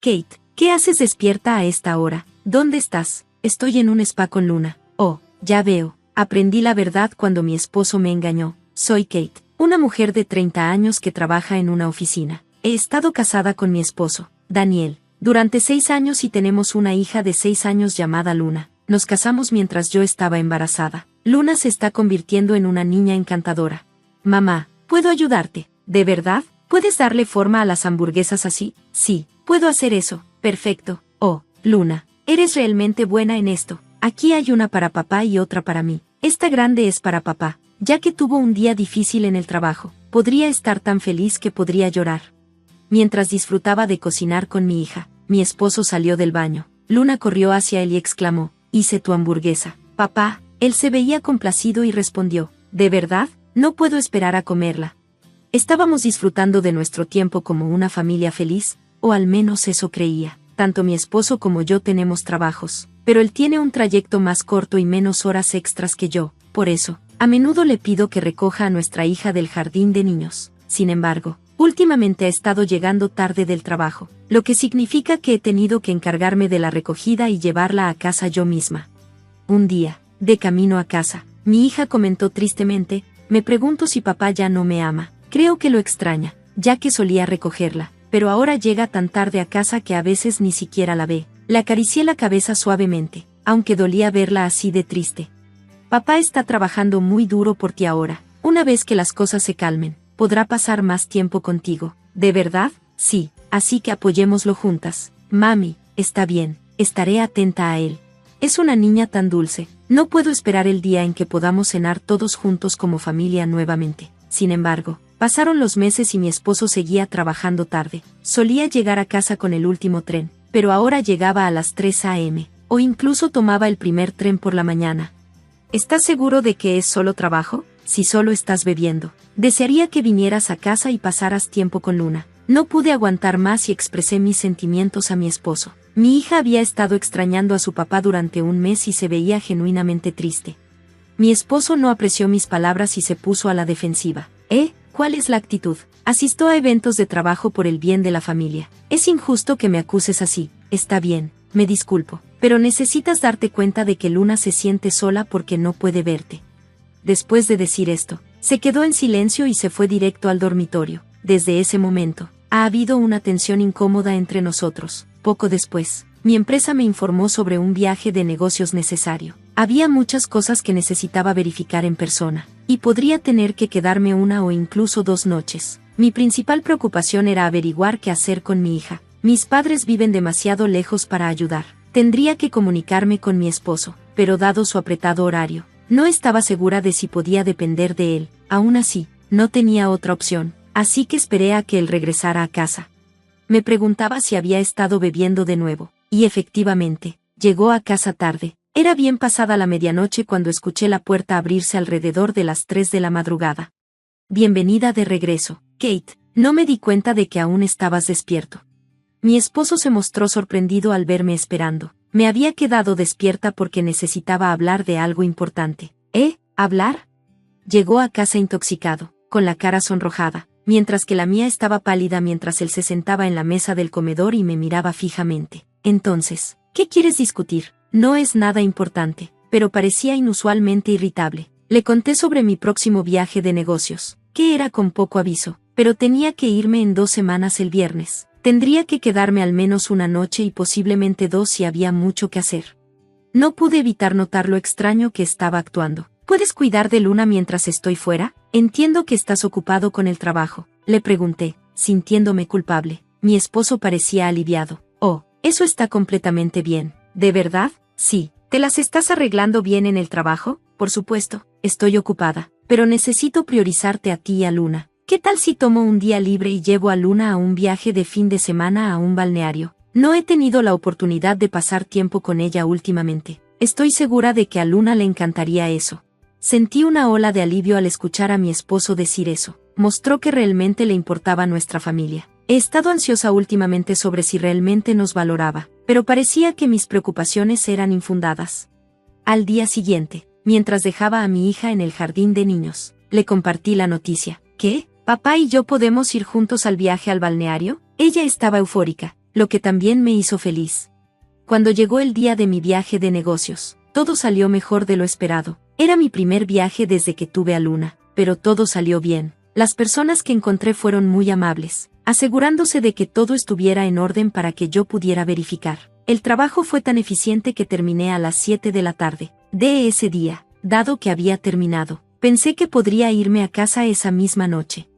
Kate, ¿qué haces despierta a esta hora? ¿Dónde estás? Estoy en un spa con Luna. Oh, ya veo. Aprendí la verdad cuando mi esposo me engañó. Soy Kate, una mujer de 30 años que trabaja en una oficina. He estado casada con mi esposo, Daniel, durante 6 años y tenemos una hija de 6 años llamada Luna. Nos casamos mientras yo estaba embarazada. Luna se está convirtiendo en una niña encantadora. Mamá, ¿puedo ayudarte? ¿De verdad? ¿Puedes darle forma a las hamburguesas así? Sí, puedo hacer eso. Perfecto. Oh, Luna, eres realmente buena en esto. Aquí hay una para papá y otra para mí. Esta grande es para papá, ya que tuvo un día difícil en el trabajo. Podría estar tan feliz que podría llorar. Mientras disfrutaba de cocinar con mi hija, mi esposo salió del baño. Luna corrió hacia él y exclamó, «Hice tu hamburguesa, papá». Él se veía complacido y respondió, «¿De verdad? No puedo esperar a comerla». Estábamos disfrutando de nuestro tiempo como una familia feliz, o al menos eso creía. Tanto mi esposo como yo tenemos trabajos, pero él tiene un trayecto más corto y menos horas extras que yo. Por eso, a menudo le pido que recoja a nuestra hija del jardín de niños. Sin embargo, últimamente ha estado llegando tarde del trabajo, lo que significa que he tenido que encargarme de la recogida y llevarla a casa yo misma. Un día, de camino a casa, mi hija comentó tristemente, «Me pregunto si papá ya no me ama. Creo que lo extraña, ya que solía recogerla, pero ahora llega tan tarde a casa que a veces ni siquiera la ve». Le acaricié la cabeza suavemente, aunque dolía verla así de triste. «Papá está trabajando muy duro por ti ahora. Una vez que las cosas se calmen, podrá pasar más tiempo contigo». «¿De verdad?» «Sí, así que apoyémoslo juntas». «Mami, está bien, estaré atenta a él. Es una niña tan dulce. No puedo esperar el día en que podamos cenar todos juntos como familia nuevamente». Sin embargo, pasaron los meses y mi esposo seguía trabajando tarde. Solía llegar a casa con el último tren, pero ahora llegaba a las 3 a.m., o incluso tomaba el primer tren por la mañana. «¿Estás seguro de que es solo trabajo? Si solo estás bebiendo. Desearía que vinieras a casa y pasaras tiempo con Luna». No pude aguantar más y expresé mis sentimientos a mi esposo. Mi hija había estado extrañando a su papá durante un mes y se veía genuinamente triste. Mi esposo no apreció mis palabras y se puso a la defensiva. ¿Cuál es la actitud? Asisto a eventos de trabajo por el bien de la familia. Es injusto que me acuses así. Está bien, me disculpo, pero necesitas darte cuenta de que Luna se siente sola porque no puede verte». Después de decir esto, se quedó en silencio y se fue directo al dormitorio. Desde ese momento, ha habido una tensión incómoda entre nosotros. Poco después, mi empresa me informó sobre un viaje de negocios necesario. Había muchas cosas que necesitaba verificar en persona, y podría tener que quedarme 1 o incluso 2 noches. Mi principal preocupación era averiguar qué hacer con mi hija. Mis padres viven demasiado lejos para ayudar. Tendría que comunicarme con mi esposo, pero dado su apretado horario, no estaba segura de si podía depender de él. Aún así, no tenía otra opción, así que esperé a que él regresara a casa. Me preguntaba si había estado bebiendo de nuevo, y efectivamente, llegó a casa tarde. Era bien pasada la medianoche cuando escuché la puerta abrirse alrededor de las 3 de la madrugada. «Bienvenida de regreso, Kate. No me di cuenta de que aún estabas despierto». Mi esposo se mostró sorprendido al verme esperando. Me había quedado despierta porque necesitaba hablar de algo importante. ¿Hablar? Llegó a casa intoxicado, con la cara sonrojada, mientras que la mía estaba pálida mientras él se sentaba en la mesa del comedor y me miraba fijamente. «Entonces, ¿qué quieres discutir?» «No es nada importante», pero parecía inusualmente irritable. Le conté sobre mi próximo viaje de negocios, que era con poco aviso, pero tenía que irme en 2 semanas el viernes. Tendría que quedarme al menos 1 noche y posiblemente 2 si había mucho que hacer. No pude evitar notar lo extraño que estaba actuando. «¿Puedes cuidar de Luna mientras estoy fuera? Entiendo que estás ocupado con el trabajo», le pregunté, sintiéndome culpable. Mi esposo parecía aliviado. «Oh, eso está completamente bien». «¿De verdad?» «Sí. ¿Te las estás arreglando bien en el trabajo?» «Por supuesto, estoy ocupada, pero necesito priorizarte a ti y a Luna. ¿Qué tal si tomo un día libre y llevo a Luna a un viaje de fin de semana a un balneario? No he tenido la oportunidad de pasar tiempo con ella últimamente. Estoy segura de que a Luna le encantaría eso». Sentí una ola de alivio al escuchar a mi esposo decir eso. Mostró que realmente le importaba nuestra familia. He estado ansiosa últimamente sobre si realmente nos valoraba, pero parecía que mis preocupaciones eran infundadas. Al día siguiente, mientras dejaba a mi hija en el jardín de niños, le compartí la noticia. «¿Qué? ¿Papá y yo podemos ir juntos al viaje al balneario?» Ella estaba eufórica. lo que también me hizo feliz. Cuando llegó el día de mi viaje de negocios, todo salió mejor de lo esperado. Era mi primer viaje desde que tuve a Luna, pero todo salió bien. Las personas que encontré fueron muy amables, asegurándose de que todo estuviera en orden para que yo pudiera verificar. El trabajo fue tan eficiente que terminé a las 7 de la tarde de ese día. Dado que había terminado, pensé que podría irme a casa esa misma noche.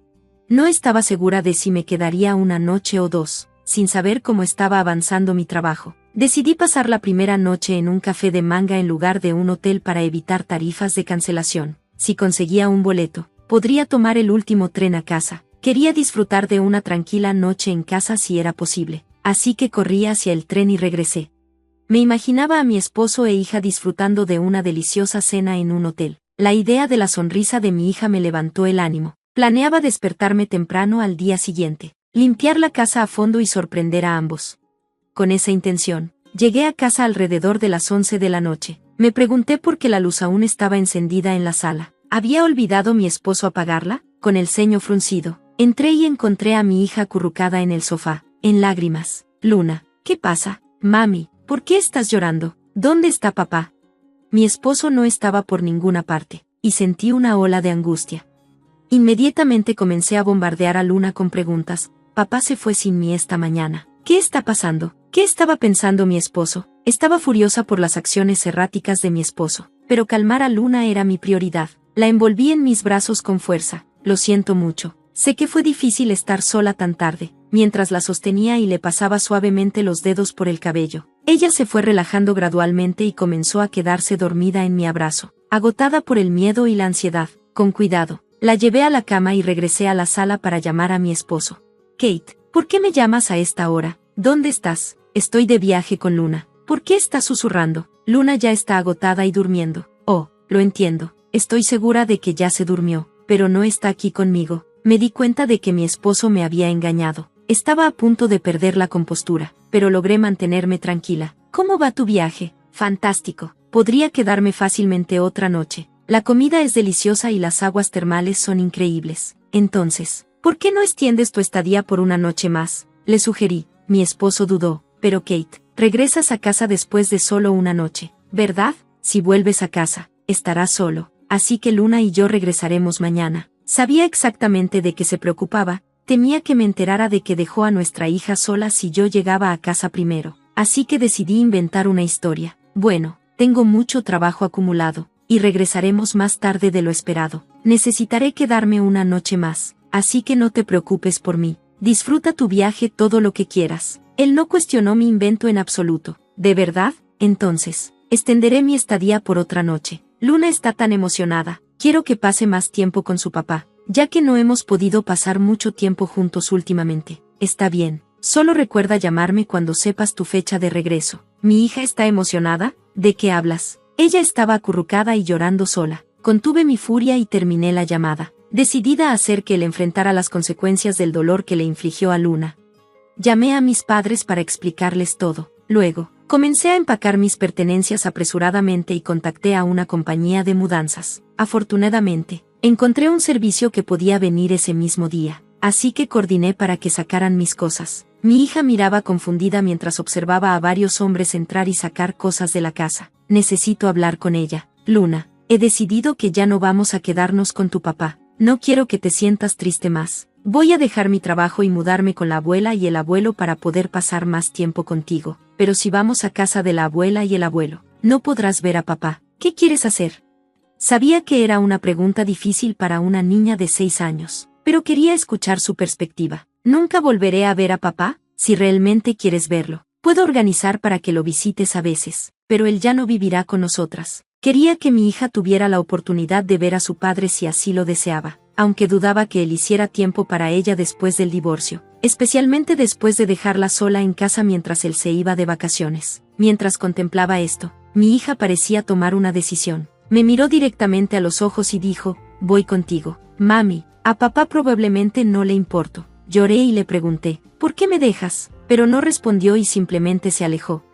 No estaba segura de si me quedaría una noche o dos, sin saber cómo estaba avanzando mi trabajo. Decidí pasar la primera noche en un café de manga en lugar de un hotel para evitar tarifas de cancelación. Si conseguía un boleto, podría tomar el último tren a casa. Quería disfrutar de una tranquila noche en casa si era posible, así que corrí hacia el tren y regresé. Me imaginaba a mi esposo e hija disfrutando de una deliciosa cena en un hotel. La idea de la sonrisa de mi hija me levantó el ánimo. Planeaba despertarme temprano al día siguiente, limpiar la casa a fondo y sorprender a ambos. Con esa intención, llegué a casa alrededor de las 11 de la noche. Me pregunté por qué la luz aún estaba encendida en la sala. ¿Había olvidado mi esposo apagarla? Con el ceño fruncido, entré y encontré a mi hija acurrucada en el sofá, en lágrimas. Luna, ¿qué pasa? Mami, ¿por qué estás llorando? ¿Dónde está papá? Mi esposo no estaba por ninguna parte, y sentí una ola de angustia. Inmediatamente comencé a bombardear a Luna con preguntas. Papá se fue sin mí esta mañana. ¿Qué está pasando? ¿Qué estaba pensando mi esposo? Estaba furiosa por las acciones erráticas de mi esposo, pero calmar a Luna era mi prioridad. La envolví en mis brazos con fuerza. Lo siento mucho. Sé que fue difícil estar sola tan tarde. Mientras la sostenía y le pasaba suavemente los dedos por el cabello, ella se fue relajando gradualmente y comenzó a quedarse dormida en mi abrazo, agotada por el miedo y la ansiedad. Con cuidado, la llevé a la cama y regresé a la sala para llamar a mi esposo. Kate, ¿por qué me llamas a esta hora? ¿Dónde estás? Estoy de viaje con Luna. ¿Por qué estás susurrando? Luna ya está agotada y durmiendo. Oh, lo entiendo. Estoy segura de que ya se durmió, pero no está aquí conmigo. Me di cuenta de que mi esposo me había engañado. Estaba a punto de perder la compostura, pero logré mantenerme tranquila. ¿Cómo va tu viaje? Fantástico. Podría quedarme fácilmente otra noche. La comida es deliciosa y las aguas termales son increíbles. Entonces, ¿por qué no extiendes tu estadía por una noche más? Le sugerí. Mi esposo dudó. Pero Kate, regresas a casa después de solo una noche, ¿verdad? Si vuelves a casa, estarás solo. Así que Luna y yo regresaremos mañana. Sabía exactamente de qué se preocupaba. Temía que me enterara de que dejó a nuestra hija sola si yo llegaba a casa primero. Así que decidí inventar una historia. Bueno, tengo mucho trabajo acumulado, y regresaremos más tarde de lo esperado. Necesitaré quedarme una noche más, así que no te preocupes por mí. Disfruta tu viaje todo lo que quieras. Él no cuestionó mi invento en absoluto. ¿De verdad? Entonces, extenderé mi estadía por otra noche. Luna está tan emocionada. Quiero que pase más tiempo con su papá, ya que no hemos podido pasar mucho tiempo juntos últimamente. Está bien. Solo recuerda llamarme cuando sepas tu fecha de regreso. ¿Mi hija está emocionada? ¿De qué hablas? Ella estaba acurrucada y llorando sola. Contuve mi furia y terminé la llamada, decidida a hacer que él enfrentara las consecuencias del dolor que le infligió a Luna. Llamé a mis padres para explicarles todo. Luego, comencé a empacar mis pertenencias apresuradamente y contacté a una compañía de mudanzas. Afortunadamente, encontré un servicio que podía venir ese mismo día, así que coordiné para que sacaran mis cosas. Mi hija miraba confundida mientras observaba a varios hombres entrar y sacar cosas de la casa. Necesito hablar con ella. Luna, he decidido que ya no vamos a quedarnos con tu papá. No quiero que te sientas triste más. Voy a dejar mi trabajo y mudarme con la abuela y el abuelo para poder pasar más tiempo contigo. Pero si vamos a casa de la abuela y el abuelo, no podrás ver a papá. ¿Qué quieres hacer? Sabía que era una pregunta difícil para una niña de 6 años, pero quería escuchar su perspectiva. ¿Nunca volveré a ver a papá? Si realmente quieres verlo, puedo organizar para que lo visites a veces, pero él ya no vivirá con nosotras. Quería que mi hija tuviera la oportunidad de ver a su padre si así lo deseaba, aunque dudaba que él hiciera tiempo para ella después del divorcio, especialmente después de dejarla sola en casa mientras él se iba de vacaciones. Mientras contemplaba esto, mi hija parecía tomar una decisión. Me miró directamente a los ojos y dijo, voy contigo. Mami, a papá probablemente no le importo. Lloré y le pregunté, ¿por qué me dejas? Pero no respondió y simplemente se alejó.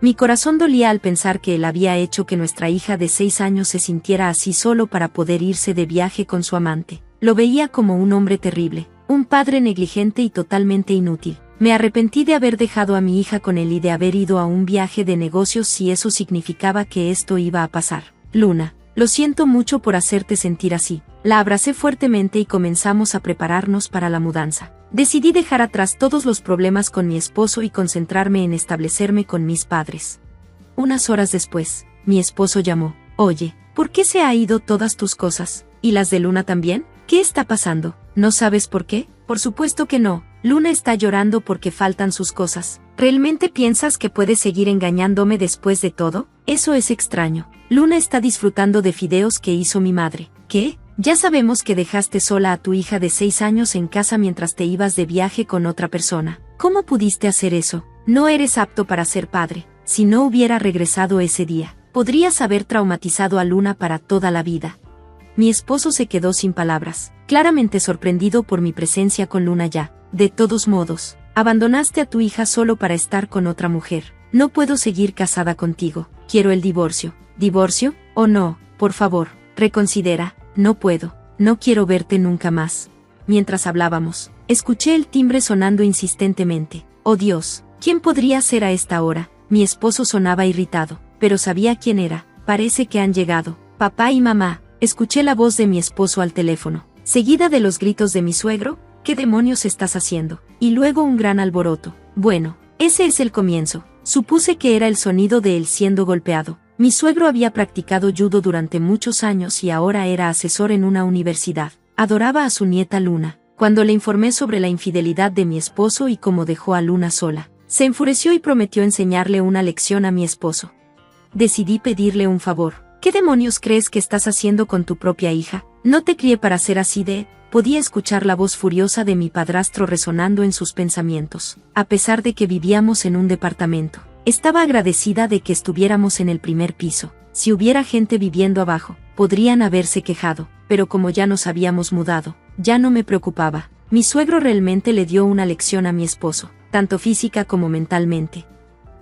Mi corazón dolía al pensar que él había hecho que nuestra hija de 6 años se sintiera así solo para poder irse de viaje con su amante. Lo veía como un hombre terrible, un padre negligente y totalmente inútil. Me arrepentí de haber dejado a mi hija con él y de haber ido a un viaje de negocios si eso significaba que esto iba a pasar. Luna, lo siento mucho por hacerte sentir así. La abracé fuertemente y comenzamos a prepararnos para la mudanza. Decidí dejar atrás todos los problemas con mi esposo y concentrarme en establecerme con mis padres. Unas horas después, mi esposo llamó. Oye, ¿por qué se ha ido todas tus cosas? ¿Y las de Luna también? ¿Qué está pasando? ¿No sabes por qué? Por supuesto que no. Luna está llorando porque faltan sus cosas. ¿Realmente piensas que puedes seguir engañándome después de todo? Eso es extraño. Luna está disfrutando de fideos que hizo mi madre. ¿Qué? Ya sabemos que dejaste sola a tu hija de 6 años en casa mientras te ibas de viaje con otra persona. ¿Cómo pudiste hacer eso? No eres apto para ser padre. Si no hubiera regresado ese día, podrías haber traumatizado a Luna para toda la vida. Mi esposo se quedó sin palabras, claramente sorprendido por mi presencia con Luna ya. De todos modos, abandonaste a tu hija solo para estar con otra mujer. No puedo seguir casada contigo. Quiero el divorcio. ¿Divorcio? Oh no, por favor, reconsidera. No puedo. No quiero verte nunca más. Mientras hablábamos, escuché el timbre sonando insistentemente. Oh Dios, ¿quién podría ser a esta hora? Mi esposo sonaba irritado, pero sabía quién era. Parece que han llegado. Papá y mamá. Escuché la voz de mi esposo al teléfono, seguida de los gritos de mi suegro. ¿Qué demonios estás haciendo? Y luego un gran alboroto. Bueno, ese es el comienzo. Supuse que era el sonido de él siendo golpeado. Mi suegro había practicado judo durante muchos años y ahora era asesor en una universidad. Adoraba a su nieta Luna. Cuando le informé sobre la infidelidad de mi esposo y cómo dejó a Luna sola, se enfureció y prometió enseñarle una lección a mi esposo. Decidí pedirle un favor. ¿Qué demonios crees que estás haciendo con tu propia hija? No te crié para ser así de... Podía escuchar la voz furiosa de mi padrastro resonando en sus pensamientos. A pesar de que vivíamos en un departamento, estaba agradecida de que estuviéramos en el primer piso. Si hubiera gente viviendo abajo, podrían haberse quejado, pero como ya nos habíamos mudado, ya no me preocupaba. Mi suegro realmente le dio una lección a mi esposo, tanto física como mentalmente.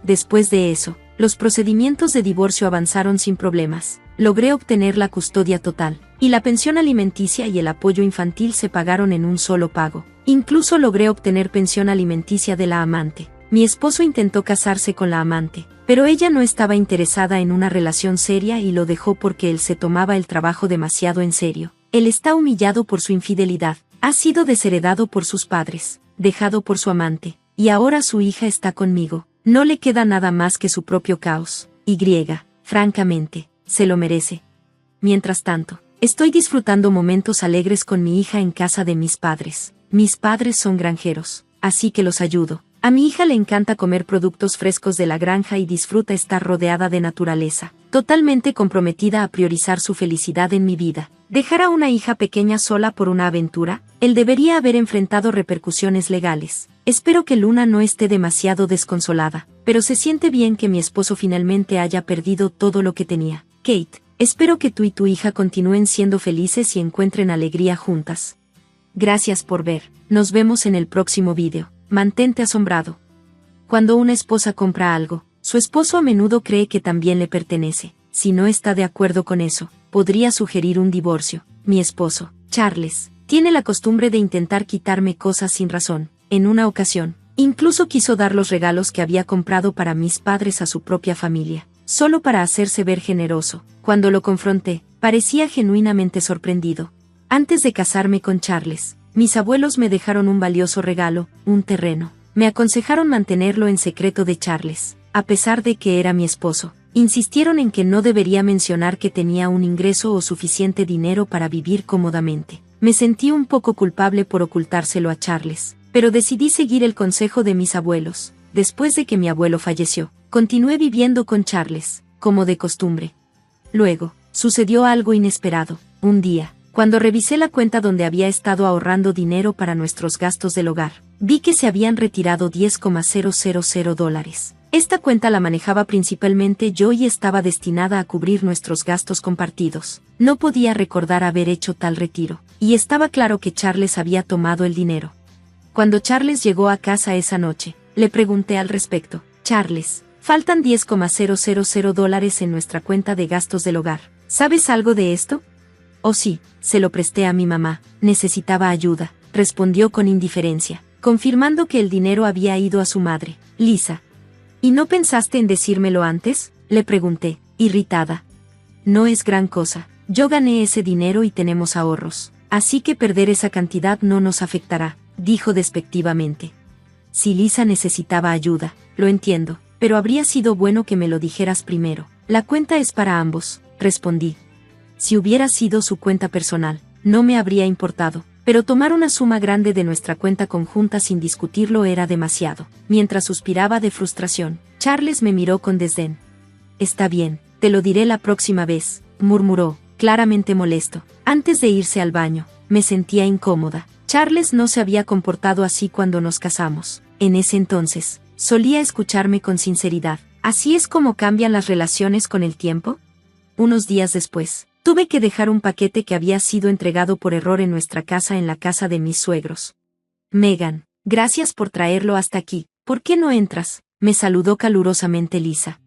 Después de eso, los procedimientos de divorcio avanzaron sin problemas. Logré obtener la custodia total, y la pensión alimenticia y el apoyo infantil se pagaron en un solo pago. Incluso logré obtener pensión alimenticia de la amante. Mi esposo intentó casarse con la amante, pero ella no estaba interesada en una relación seria y lo dejó porque él se tomaba el trabajo demasiado en serio. Él está humillado por su infidelidad, ha sido desheredado por sus padres, dejado por su amante, y ahora su hija está conmigo. No le queda nada más que su propio caos. Francamente, se lo merece. Mientras tanto, estoy disfrutando momentos alegres con mi hija en casa de mis padres. Mis padres son granjeros, así que los ayudo. A mi hija le encanta comer productos frescos de la granja y disfruta estar rodeada de naturaleza, totalmente comprometida a priorizar su felicidad en mi vida. Dejar a una hija pequeña sola por una aventura, él debería haber enfrentado repercusiones legales. Espero que Luna no esté demasiado desconsolada, pero se siente bien que mi esposo finalmente haya perdido todo lo que tenía. Kate, espero que tú y tu hija continúen siendo felices y encuentren alegría juntas. Gracias por ver. Nos vemos en el próximo video. Mantente asombrado. Cuando una esposa compra algo, su esposo a menudo cree que también le pertenece. Si no está de acuerdo con eso, podría sugerir un divorcio. Mi esposo, Charles, tiene la costumbre de intentar quitarme cosas sin razón. En una ocasión, incluso quiso dar los regalos que había comprado para mis padres a su propia familia, solo para hacerse ver generoso. Cuando lo confronté, parecía genuinamente sorprendido. Antes de casarme con Charles, mis abuelos me dejaron un valioso regalo, un terreno. Me aconsejaron mantenerlo en secreto de Charles, a pesar de que era mi esposo. Insistieron en que no debería mencionar que tenía un ingreso o suficiente dinero para vivir cómodamente. Me sentí un poco culpable por ocultárselo a Charles, pero decidí seguir el consejo de mis abuelos. Después de que mi abuelo falleció, continué viviendo con Charles, como de costumbre. Luego, sucedió algo inesperado. Un día, cuando revisé la cuenta donde había estado ahorrando dinero para nuestros gastos del hogar, vi que se habían retirado $10,000. Esta cuenta la manejaba principalmente yo y estaba destinada a cubrir nuestros gastos compartidos. No podía recordar haber hecho tal retiro, y estaba claro que Charles había tomado el dinero. Cuando Charles llegó a casa esa noche, le pregunté al respecto. Charles, faltan $10,000 en nuestra cuenta de gastos del hogar. ¿Sabes algo de esto? Oh sí, se lo presté a mi mamá. Necesitaba ayuda, respondió con indiferencia. confirmando que el dinero había ido a su madre, Lisa. ¿Y no pensaste en decírmelo antes?, le pregunté, irritada. No es gran cosa. Yo gané ese dinero y tenemos ahorros, así que perder esa cantidad no nos afectará, dijo despectivamente. Si Lisa necesitaba ayuda, lo entiendo, pero habría sido bueno que me lo dijeras primero. La cuenta es para ambos, respondí. Si hubiera sido su cuenta personal, no me habría importado, pero tomar una suma grande de nuestra cuenta conjunta sin discutirlo era demasiado. Mientras suspiraba de frustración, Charles me miró con desdén. Está bien, te lo diré la próxima vez, murmuró, claramente molesto. Antes de irse al baño, me sentía incómoda. Charles no se había comportado así cuando nos casamos. En ese entonces, solía escucharme con sinceridad. ¿Así es como cambian las relaciones con el tiempo? Unos días después, tuve que dejar un paquete que había sido entregado por error en nuestra casa en la casa de mis suegros. Megan, gracias por traerlo hasta aquí. ¿Por qué no entras?, me saludó calurosamente Lisa.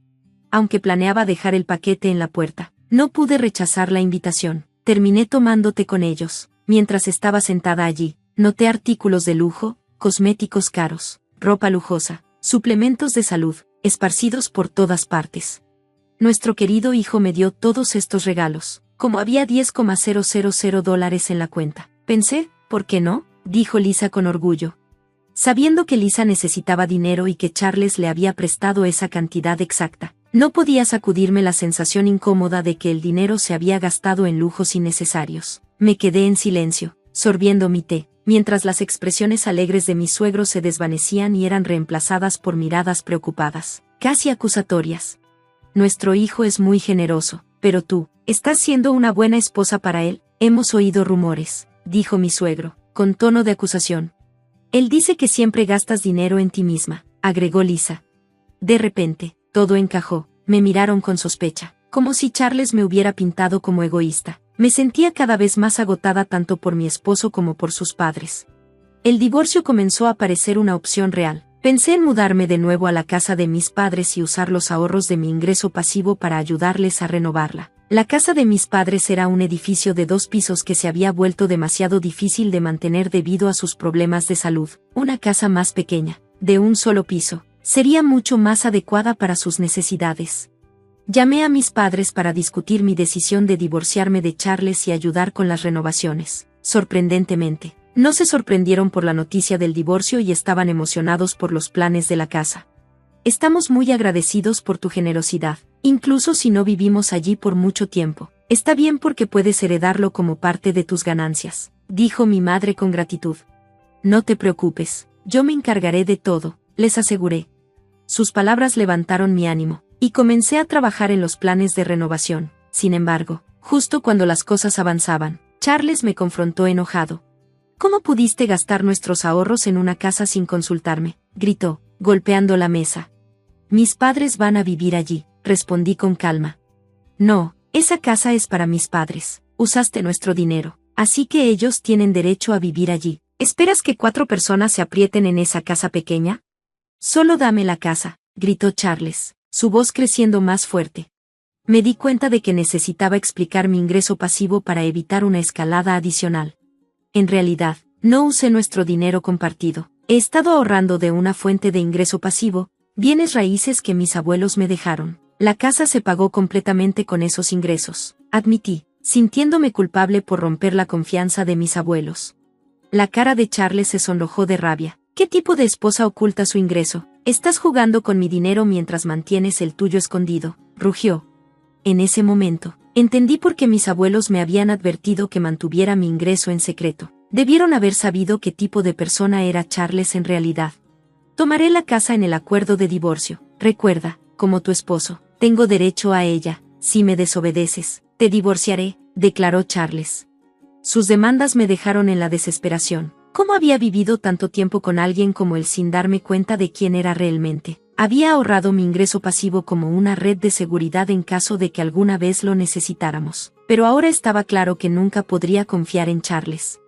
Aunque planeaba dejar el paquete en la puerta, no pude rechazar la invitación. Terminé tomándote con ellos. Mientras estaba sentada allí, noté artículos de lujo, cosméticos caros, ropa lujosa, suplementos de salud, esparcidos por todas partes. Nuestro querido hijo me dio todos estos regalos. Como había $10,000 en la cuenta, pensé, ¿por qué no?, dijo Lisa con orgullo. Sabiendo que Lisa necesitaba dinero y que Charles le había prestado esa cantidad exacta, no podía sacudirme la sensación incómoda de que el dinero se había gastado en lujos innecesarios. Me quedé en silencio, sorbiendo mi té, mientras las expresiones alegres de mis suegros se desvanecían y eran reemplazadas por miradas preocupadas, casi acusatorias. Nuestro hijo es muy generoso, pero tú, ¿estás siendo una buena esposa para él? Hemos oído rumores, dijo mi suegro, con tono de acusación. Él dice que siempre gastas dinero en ti misma, agregó Lisa. De repente, todo encajó. Me miraron con sospecha, como si Charles me hubiera pintado como egoísta. Me sentía cada vez más agotada tanto por mi esposo como por sus padres. El divorcio comenzó a parecer una opción real. Pensé en mudarme de nuevo a la casa de mis padres y usar los ahorros de mi ingreso pasivo para ayudarles a renovarla. La casa de mis padres era un edificio de 2 pisos que se había vuelto demasiado difícil de mantener debido a sus problemas de salud. Una casa más pequeña, de un solo piso, sería mucho más adecuada para sus necesidades. Llamé a mis padres para discutir mi decisión de divorciarme de Charles y ayudar con las renovaciones. Sorprendentemente, no se sorprendieron por la noticia del divorcio y estaban emocionados por los planes de la casa. Estamos muy agradecidos por tu generosidad, incluso si no vivimos allí por mucho tiempo. Está bien porque puedes heredarlo como parte de tus ganancias, dijo mi madre con gratitud. No te preocupes, yo me encargaré de todo, les aseguré. Sus palabras levantaron mi ánimo, y comencé a trabajar en los planes de renovación. Sin embargo, justo cuando las cosas avanzaban, Charles me confrontó enojado. ¿Cómo pudiste gastar nuestros ahorros en una casa sin consultarme?, gritó, golpeando la mesa. Mis padres van a vivir allí, respondí con calma. No, esa casa es para mis padres. Usaste nuestro dinero, así que ellos tienen derecho a vivir allí. ¿Esperas que 4 personas se aprieten en esa casa pequeña? Solo dame la casa, gritó Charles, su voz creciendo más fuerte. Me di cuenta de que necesitaba explicar mi ingreso pasivo para evitar una escalada adicional. En realidad, no usé nuestro dinero compartido. He estado ahorrando de una fuente de ingreso pasivo, bienes raíces que mis abuelos me dejaron. La casa se pagó completamente con esos ingresos, admití, sintiéndome culpable por romper la confianza de mis abuelos. La cara de Charles se sonrojó de rabia. ¿Qué tipo de esposa oculta su ingreso? Estás jugando con mi dinero mientras mantienes el tuyo escondido, rugió. En ese momento, entendí por qué mis abuelos me habían advertido que mantuviera mi ingreso en secreto. Debieron haber sabido qué tipo de persona era Charles en realidad. Tomaré la casa en el acuerdo de divorcio. Recuerda, como tu esposo, tengo derecho a ella. Si me desobedeces, te divorciaré, declaró Charles. Sus demandas me dejaron en la desesperación. ¿Cómo había vivido tanto tiempo con alguien como él sin darme cuenta de quién era realmente? Había ahorrado mi ingreso pasivo como una red de seguridad en caso de que alguna vez lo necesitáramos. Pero ahora estaba claro que nunca podría confiar en Charles.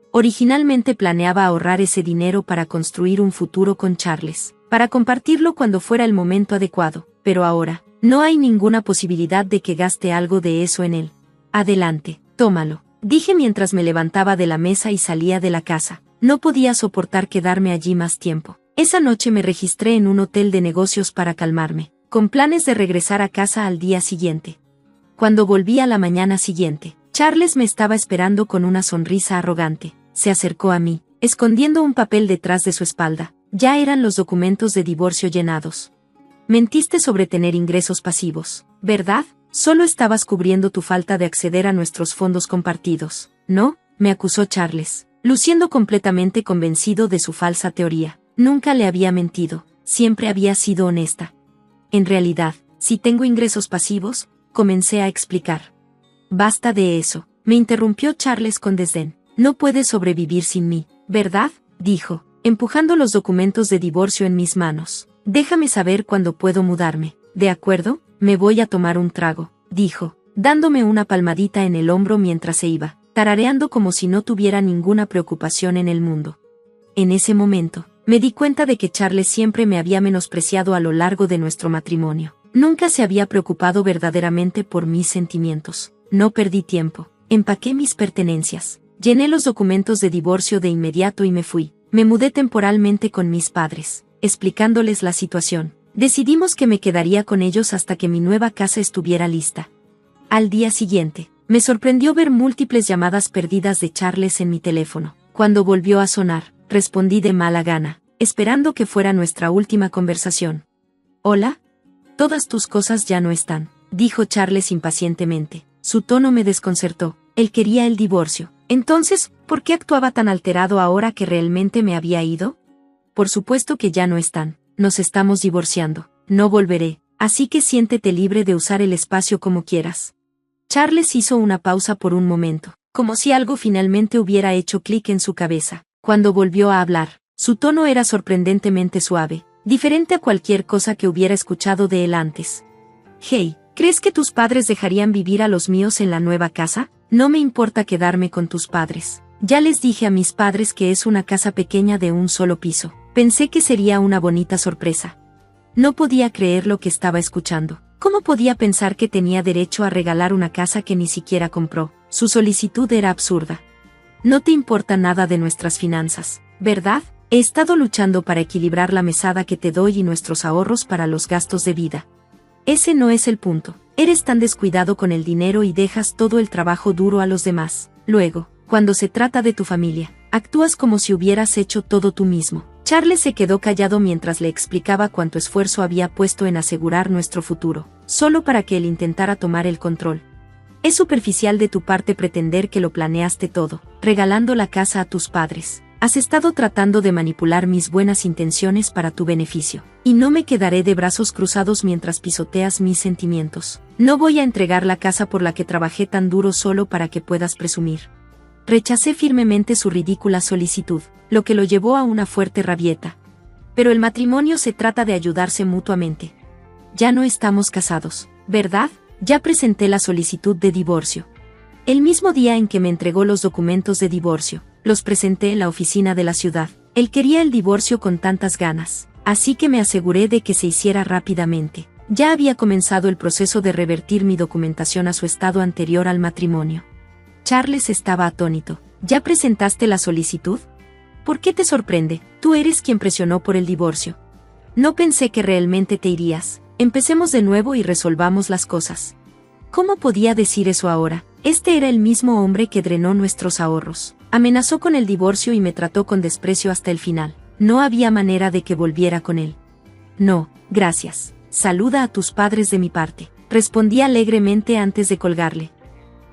Originalmente planeaba ahorrar ese dinero para construir un futuro con Charles, para compartirlo cuando fuera el momento adecuado, pero ahora, no hay ninguna posibilidad de que gaste algo de eso en él. Adelante, tómalo, dije mientras me levantaba de la mesa y salía de la casa. No podía soportar quedarme allí más tiempo. Esa noche me registré en un hotel de negocios para calmarme, con planes de regresar a casa al día siguiente. Cuando volví a la mañana siguiente, Charles me estaba esperando con una sonrisa arrogante. Se acercó a mí, escondiendo un papel detrás de su espalda. Ya eran los documentos de divorcio llenados. Mentiste sobre tener ingresos pasivos, ¿verdad? Solo estabas cubriendo tu falta de acceder a nuestros fondos compartidos, ¿no? Me acusó Charles, luciendo completamente convencido de su falsa teoría. Nunca le había mentido, siempre había sido honesta. En realidad, si tengo ingresos pasivos, comencé a explicar. Basta de eso, me interrumpió Charles con desdén. No puedes sobrevivir sin mí, ¿verdad? Dijo, empujando los documentos de divorcio en mis manos. Déjame saber cuándo puedo mudarme, ¿de acuerdo? Me voy a tomar un trago, dijo, dándome una palmadita en el hombro mientras se iba, tarareando como si no tuviera ninguna preocupación en el mundo. En ese momento, me di cuenta de que Charles siempre me había menospreciado a lo largo de nuestro matrimonio. Nunca se había preocupado verdaderamente por mis sentimientos. No perdí tiempo. Empaqué mis pertenencias. Llené los documentos de divorcio de inmediato y me fui. Me mudé temporalmente con mis padres, explicándoles la situación. Decidimos que me quedaría con ellos hasta que mi nueva casa estuviera lista. Al día siguiente, me sorprendió ver múltiples llamadas perdidas de Charles en mi teléfono. Cuando volvió a sonar, respondí de mala gana, esperando que fuera nuestra última conversación. ¿Hola? Todas tus cosas ya no están, dijo Charles impacientemente. Su tono me desconcertó. Él quería el divorcio. Entonces, ¿por qué actuaba tan alterado ahora que realmente me había ido? Por supuesto que ya no están. Nos estamos divorciando. No volveré, así que siéntete libre de usar el espacio como quieras. Charles hizo una pausa por un momento, como si algo finalmente hubiera hecho clic en su cabeza. Cuando volvió a hablar, su tono era sorprendentemente suave, diferente a cualquier cosa que hubiera escuchado de él antes. Hey, ¿crees que tus padres dejarían vivir a los míos en la nueva casa? No me importa quedarme con tus padres. Ya les dije a mis padres que es una casa pequeña de un solo piso. Pensé que sería una bonita sorpresa. No podía creer lo que estaba escuchando. ¿Cómo podía pensar que tenía derecho a regalar una casa que ni siquiera compró? Su solicitud era absurda. No te importa nada de nuestras finanzas, ¿verdad? He estado luchando para equilibrar la mesada que te doy y nuestros ahorros para los gastos de vida. Ese no es el punto. Eres tan descuidado con el dinero y dejas todo el trabajo duro a los demás. Luego, cuando se trata de tu familia, actúas como si hubieras hecho todo tú mismo. Charles se quedó callado mientras le explicaba cuánto esfuerzo había puesto en asegurar nuestro futuro, solo para que él intentara tomar el control. Es superficial de tu parte pretender que lo planeaste todo, regalando la casa a tus padres. Has estado tratando de manipular mis buenas intenciones para tu beneficio, y no me quedaré de brazos cruzados mientras pisoteas mis sentimientos. No voy a entregar la casa por la que trabajé tan duro solo para que puedas presumir. Rechacé firmemente su ridícula solicitud, lo que lo llevó a una fuerte rabieta. Pero el matrimonio se trata de ayudarse mutuamente. Ya no estamos casados, ¿verdad? Ya presenté la solicitud de divorcio. El mismo día en que me entregó los documentos de divorcio, los presenté en la oficina de la ciudad. Él quería el divorcio con tantas ganas, así que me aseguré de que se hiciera rápidamente. Ya había comenzado el proceso de revertir mi documentación a su estado anterior al matrimonio. Charles estaba atónito. ¿Ya presentaste la solicitud? ¿Por qué te sorprende? Tú eres quien presionó por el divorcio. No pensé que realmente te irías. Empecemos de nuevo y resolvamos las cosas. ¿Cómo podía decir eso ahora? Este era el mismo hombre que drenó nuestros ahorros. Amenazó con el divorcio y me trató con desprecio hasta el final. No había manera de que volviera con él. No, gracias. Saluda a tus padres de mi parte. Respondí alegremente antes de colgarle.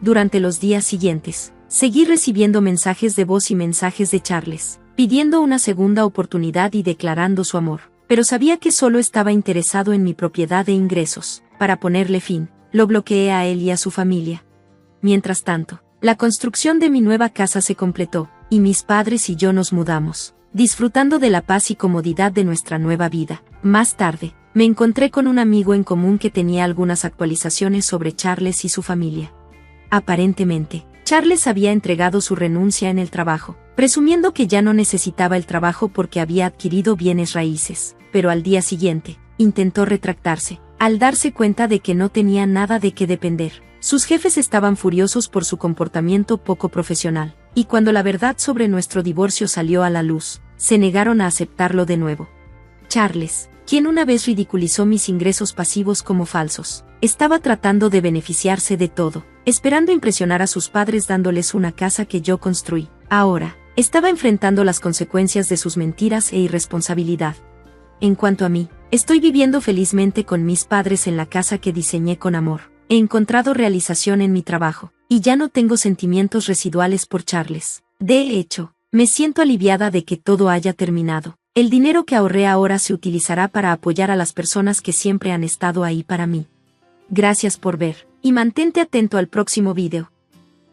Durante los días siguientes, seguí recibiendo mensajes de voz y mensajes de Charles, pidiendo una segunda oportunidad y declarando su amor. Pero sabía que solo estaba interesado en mi propiedad e ingresos. Para ponerle fin, lo bloqueé a él y a su familia. Mientras tanto, la construcción de mi nueva casa se completó, y mis padres y yo nos mudamos, disfrutando de la paz y comodidad de nuestra nueva vida. Más tarde, me encontré con un amigo en común que tenía algunas actualizaciones sobre Charles y su familia. Aparentemente, Charles había entregado su renuncia en el trabajo, presumiendo que ya no necesitaba el trabajo porque había adquirido bienes raíces, pero al día siguiente, intentó retractarse, al darse cuenta de que no tenía nada de qué depender. Sus jefes estaban furiosos por su comportamiento poco profesional. y cuando la verdad sobre nuestro divorcio salió a la luz, se negaron a aceptarlo de nuevo. Charles, quien una vez ridiculizó mis ingresos pasivos como falsos, estaba tratando de beneficiarse de todo, esperando impresionar a sus padres dándoles una casa que yo construí. Ahora, estaba enfrentando las consecuencias de sus mentiras e irresponsabilidad. En cuanto a mí, estoy viviendo felizmente con mis padres en la casa que diseñé con amor. He encontrado realización en mi trabajo, y ya no tengo sentimientos residuales por Charles. De hecho, me siento aliviada de que todo haya terminado. El dinero que ahorré ahora se utilizará para apoyar a las personas que siempre han estado ahí para mí. Gracias por ver, y mantente atento al próximo video.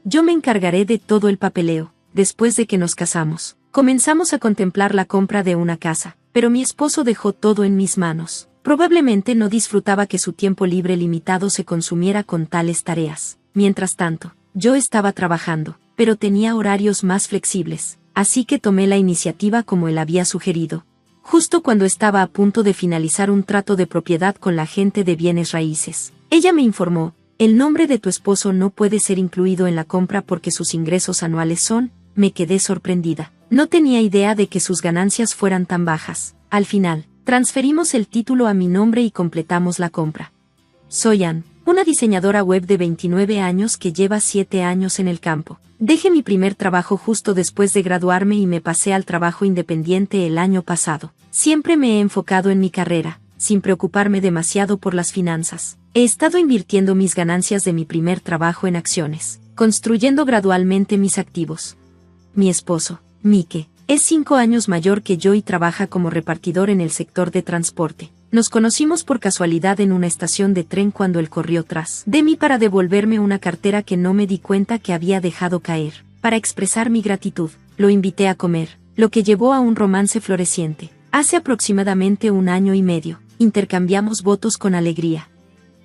Yo me encargaré de todo el papeleo. Después de que nos casamos, comenzamos a contemplar la compra de una casa, pero mi esposo dejó todo en mis manos. Probablemente no disfrutaba que su tiempo libre limitado se consumiera con tales tareas. Mientras tanto, yo estaba trabajando, pero tenía horarios más flexibles, así que tomé la iniciativa como él había sugerido. Justo cuando estaba a punto de finalizar un trato de propiedad con la agente de bienes raíces, ella me informó: el nombre de tu esposo no puede ser incluido en la compra porque sus ingresos anuales son... Me quedé sorprendida. No tenía idea de que sus ganancias fueran tan bajas. Al final, transferimos el título a mi nombre y completamos la compra. Soy Ann, una diseñadora web de 29 años que lleva 7 años en el campo. Dejé mi primer trabajo justo después de graduarme y me pasé al trabajo independiente el año pasado. Siempre me he enfocado en mi carrera, sin preocuparme demasiado por las finanzas. He estado invirtiendo mis ganancias de mi primer trabajo en acciones, construyendo gradualmente mis activos. Mi esposo, Mike, es 5 años mayor que yo y trabaja como repartidor en el sector de transporte. Nos conocimos por casualidad en una estación de tren cuando él corrió tras de mí para devolverme una cartera que no me di cuenta que había dejado caer. Para expresar mi gratitud, lo invité a comer, lo que llevó a un romance floreciente. Hace aproximadamente 1 año y medio, intercambiamos votos con alegría.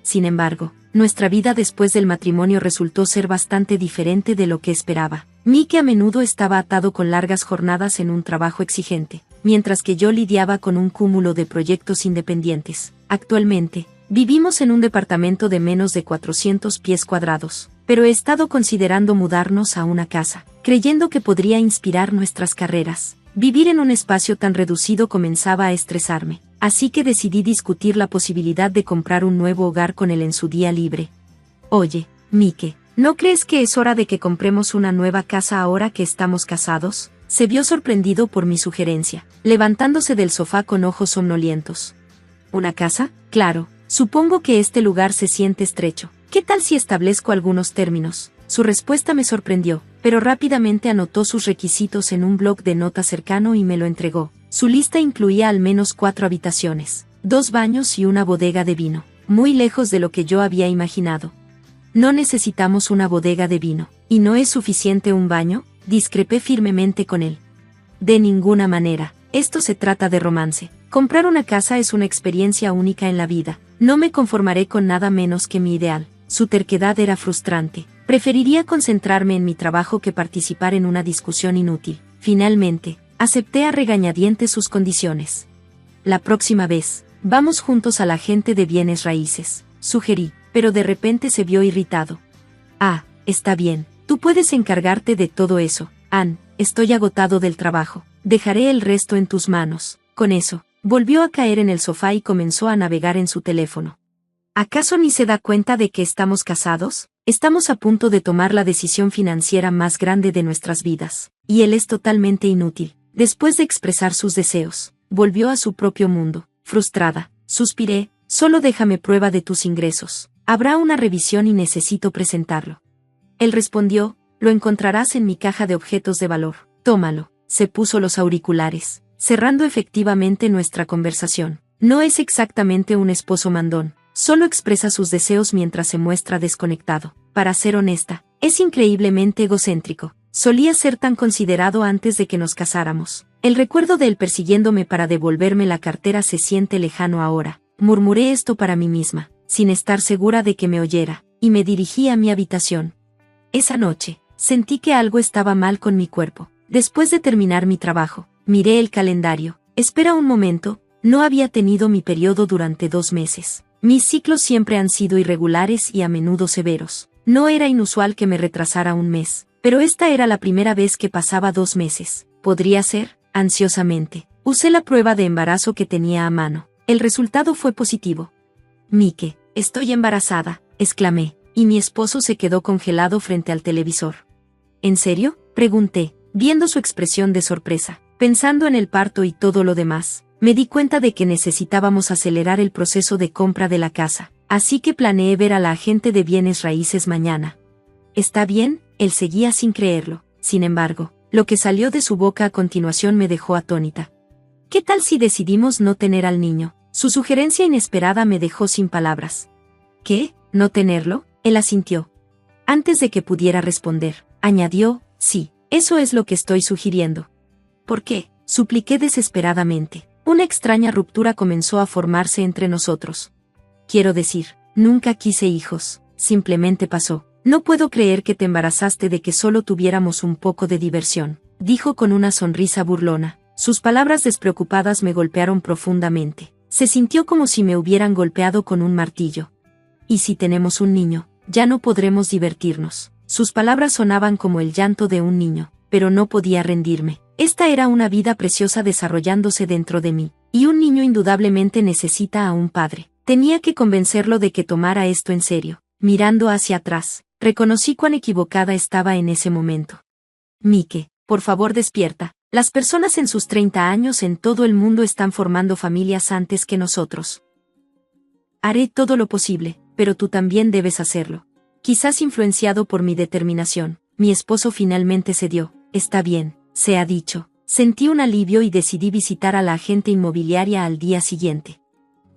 Sin embargo, nuestra vida después del matrimonio resultó ser bastante diferente de lo que esperaba. Mike a menudo estaba atado con largas jornadas en un trabajo exigente, mientras que yo lidiaba con un cúmulo de proyectos independientes. Actualmente, vivimos en un departamento de menos de 400 pies cuadrados, pero he estado considerando mudarnos a una casa, creyendo que podría inspirar nuestras carreras. Vivir en un espacio tan reducido comenzaba a estresarme, así que decidí discutir la posibilidad de comprar un nuevo hogar con él en su día libre. Oye, Mike, ¿no crees que es hora de que compremos una nueva casa ahora que estamos casados? Se vio sorprendido por mi sugerencia, levantándose del sofá con ojos somnolientos. ¿Una casa? Claro, supongo que este lugar se siente estrecho. ¿Qué tal si establezco algunos términos? Su respuesta me sorprendió, pero rápidamente anotó sus requisitos en un bloc de notas cercano y me lo entregó. Su lista incluía al menos 4 habitaciones, 2 baños y una bodega de vino, muy lejos de lo que yo había imaginado. No necesitamos una bodega de vino, ¿y no es suficiente un baño? Discrepé firmemente con él. De ninguna manera, esto se trata de romance. Comprar una casa es una experiencia única en la vida. No me conformaré con nada menos que mi ideal. Su terquedad era frustrante. Preferiría concentrarme en mi trabajo que participar en una discusión inútil. Finalmente, acepté a regañadientes sus condiciones. La próxima vez, vamos juntos a la agente de bienes raíces, sugerí, pero de repente se vio irritado. Ah, está bien, tú puedes encargarte de todo eso, Ann, estoy agotado del trabajo, dejaré el resto en tus manos. Con eso, volvió a caer en el sofá y comenzó a navegar en su teléfono. ¿Acaso ni se da cuenta de que estamos casados? Estamos a punto de tomar la decisión financiera más grande de nuestras vidas, y él es totalmente inútil. Después de expresar sus deseos, volvió a su propio mundo. Frustrada, suspiré: solo déjame prueba de tus ingresos. Habrá una revisión y necesito presentarlo. Él respondió: lo encontrarás en mi caja de objetos de valor. Tómalo. Se puso los auriculares, cerrando efectivamente nuestra conversación. No es exactamente un esposo mandón. Solo expresa sus deseos mientras se muestra desconectado. Para ser honesta, es increíblemente egocéntrico. Solía ser tan considerado antes de que nos casáramos. El recuerdo de él persiguiéndome para devolverme la cartera se siente lejano ahora. Murmuré esto para mí misma, sin estar segura de que me oyera, y me dirigí a mi habitación. Esa noche, sentí que algo estaba mal con mi cuerpo. Después de terminar mi trabajo, miré el calendario. Espera un momento, no había tenido mi periodo durante 2 meses. Mis ciclos siempre han sido irregulares y a menudo severos. No era inusual que me retrasara un mes, pero esta era la primera vez que pasaba 2 meses. ¿Podría ser? Ansiosamente. Usé la prueba de embarazo que tenía a mano. El resultado fue positivo. Mike, estoy embarazada, exclamé, y mi esposo se quedó congelado frente al televisor. ¿En serio?, pregunté, viendo su expresión de sorpresa. Pensando en el parto y todo lo demás, me di cuenta de que necesitábamos acelerar el proceso de compra de la casa, así que planeé ver a la agente de bienes raíces mañana. ¿Está bien?, él seguía sin creerlo. Sin embargo, lo que salió de su boca a continuación me dejó atónita. ¿Qué tal si decidimos no tener al niño? Su sugerencia inesperada me dejó sin palabras. ¿Qué? ¿No tenerlo? Él asintió. Antes de que pudiera responder, añadió, sí, eso es lo que estoy sugiriendo. ¿Por qué?, supliqué desesperadamente. Una extraña ruptura comenzó a formarse entre nosotros. Quiero decir, nunca quise hijos, simplemente pasó. No puedo creer que te embarazaste de que solo tuviéramos un poco de diversión, dijo con una sonrisa burlona. Sus palabras despreocupadas me golpearon profundamente. Se sintió como si me hubieran golpeado con un martillo. ¿Y si tenemos un niño, ya no podremos divertirnos? Sus palabras sonaban como el llanto de un niño, pero no podía rendirme. Esta era una vida preciosa desarrollándose dentro de mí, y un niño indudablemente necesita a un padre. Tenía que convencerlo de que tomara esto en serio. Mirando hacia atrás, reconocí cuán equivocada estaba en ese momento. Mike, por favor despierta. Las personas en sus 30 años en todo el mundo están formando familias antes que nosotros. Haré todo lo posible, pero tú también debes hacerlo. Quizás influenciado por mi determinación, mi esposo finalmente cedió. Está bien, se ha dicho. Sentí un alivio y decidí visitar a la agente inmobiliaria al día siguiente.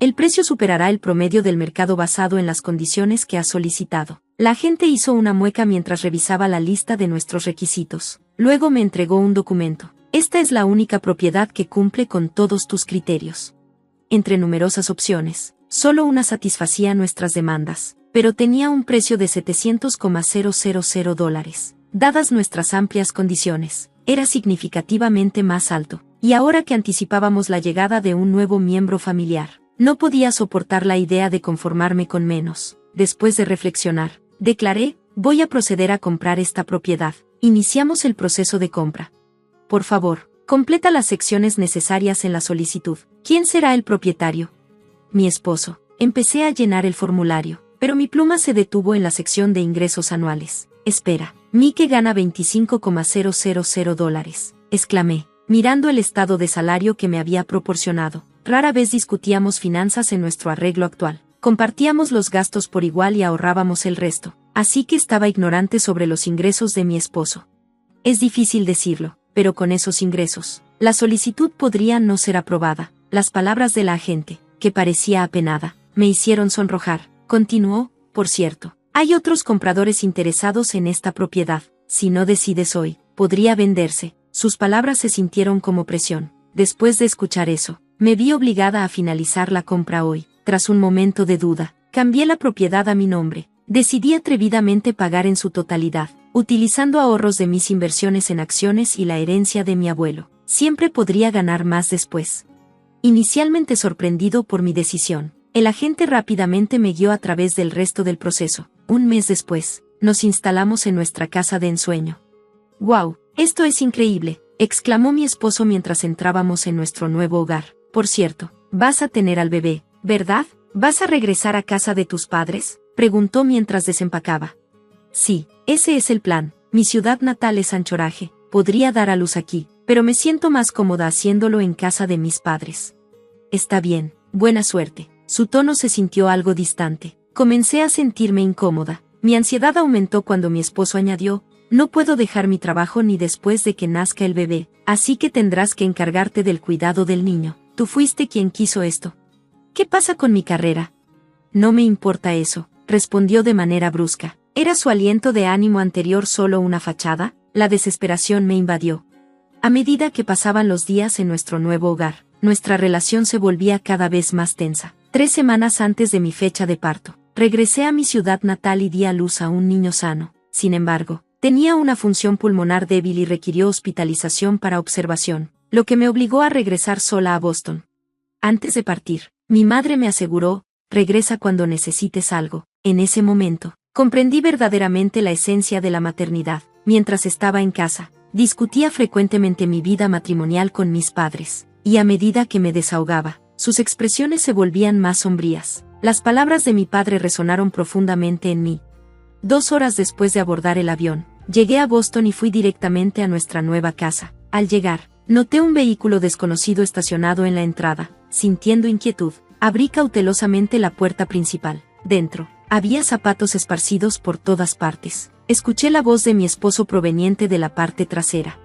El precio superará el promedio del mercado basado en las condiciones que has solicitado. La agente hizo una mueca mientras revisaba la lista de nuestros requisitos. Luego me entregó un documento. Esta es la única propiedad que cumple con todos tus criterios. Entre numerosas opciones, solo una satisfacía nuestras demandas, pero tenía un precio de $700,000. Dadas nuestras amplias condiciones, era significativamente más alto. Y ahora que anticipábamos la llegada de un nuevo miembro familiar, no podía soportar la idea de conformarme con menos. Después de reflexionar, declaré, voy a proceder a comprar esta propiedad. Iniciamos el proceso de compra. Por favor, completa las secciones necesarias en la solicitud. ¿Quién será el propietario? Mi esposo. Empecé a llenar el formulario, pero mi pluma se detuvo en la sección de ingresos anuales. Espera, Mike gana $25,000, exclamé, mirando el estado de salario que me había proporcionado. Rara vez discutíamos finanzas en nuestro arreglo actual. Compartíamos los gastos por igual y ahorrábamos el resto, así que estaba ignorante sobre los ingresos de mi esposo. Es difícil decirlo, pero con esos ingresos, la solicitud podría no ser aprobada. Las palabras de la agente, que parecía apenada, me hicieron sonrojar. Continuó, por cierto, hay otros compradores interesados en esta propiedad. Si no decides hoy, podría venderse. Sus palabras se sintieron como presión. Después de escuchar eso, me vi obligada a finalizar la compra hoy. Tras un momento de duda, cambié la propiedad a mi nombre. Decidí atrevidamente pagar en su totalidad, utilizando ahorros de mis inversiones en acciones y la herencia de mi abuelo. Siempre podría ganar más después. Inicialmente sorprendido por mi decisión, el agente rápidamente me guió a través del resto del proceso. Un mes después, nos instalamos en nuestra casa de ensueño. ¡Wow! Esto es increíble, exclamó mi esposo mientras entrábamos en nuestro nuevo hogar. Por cierto, vas a tener al bebé, ¿verdad? ¿Vas a regresar a casa de tus padres?, preguntó mientras desempacaba. Sí, ese es el plan. Mi ciudad natal es Anchorage. Podría dar a luz aquí, pero me siento más cómoda haciéndolo en casa de mis padres. Está bien, buena suerte. Su tono se sintió algo distante. Comencé a sentirme incómoda. Mi ansiedad aumentó cuando mi esposo añadió, no puedo dejar mi trabajo ni después de que nazca el bebé, así que tendrás que encargarte del cuidado del niño. Tú fuiste quien quiso esto. ¿Qué pasa con mi carrera? No me importa eso, respondió de manera brusca. ¿Era su aliento de ánimo anterior solo una fachada? La desesperación me invadió. A medida que pasaban los días en nuestro nuevo hogar, nuestra relación se volvía cada vez más tensa. 3 semanas antes de mi fecha de parto, regresé a mi ciudad natal y di a luz a un niño sano. Sin embargo, tenía una función pulmonar débil y requirió hospitalización para observación, lo que me obligó a regresar sola a Boston. Antes de partir, mi madre me aseguró, regresa cuando necesites algo. En ese momento, comprendí verdaderamente la esencia de la maternidad. mientras estaba en casa, discutía frecuentemente mi vida matrimonial con mis padres, y a medida que me desahogaba, sus expresiones se volvían más sombrías. Las palabras de mi padre resonaron profundamente en mí. 2 horas después de abordar el avión, llegué a Boston y fui directamente a nuestra nueva casa. Al llegar, noté un vehículo desconocido estacionado en la entrada. Sintiendo inquietud, abrí cautelosamente la puerta principal. Dentro, había zapatos esparcidos por todas partes. Escuché la voz de mi esposo proveniente de la parte trasera.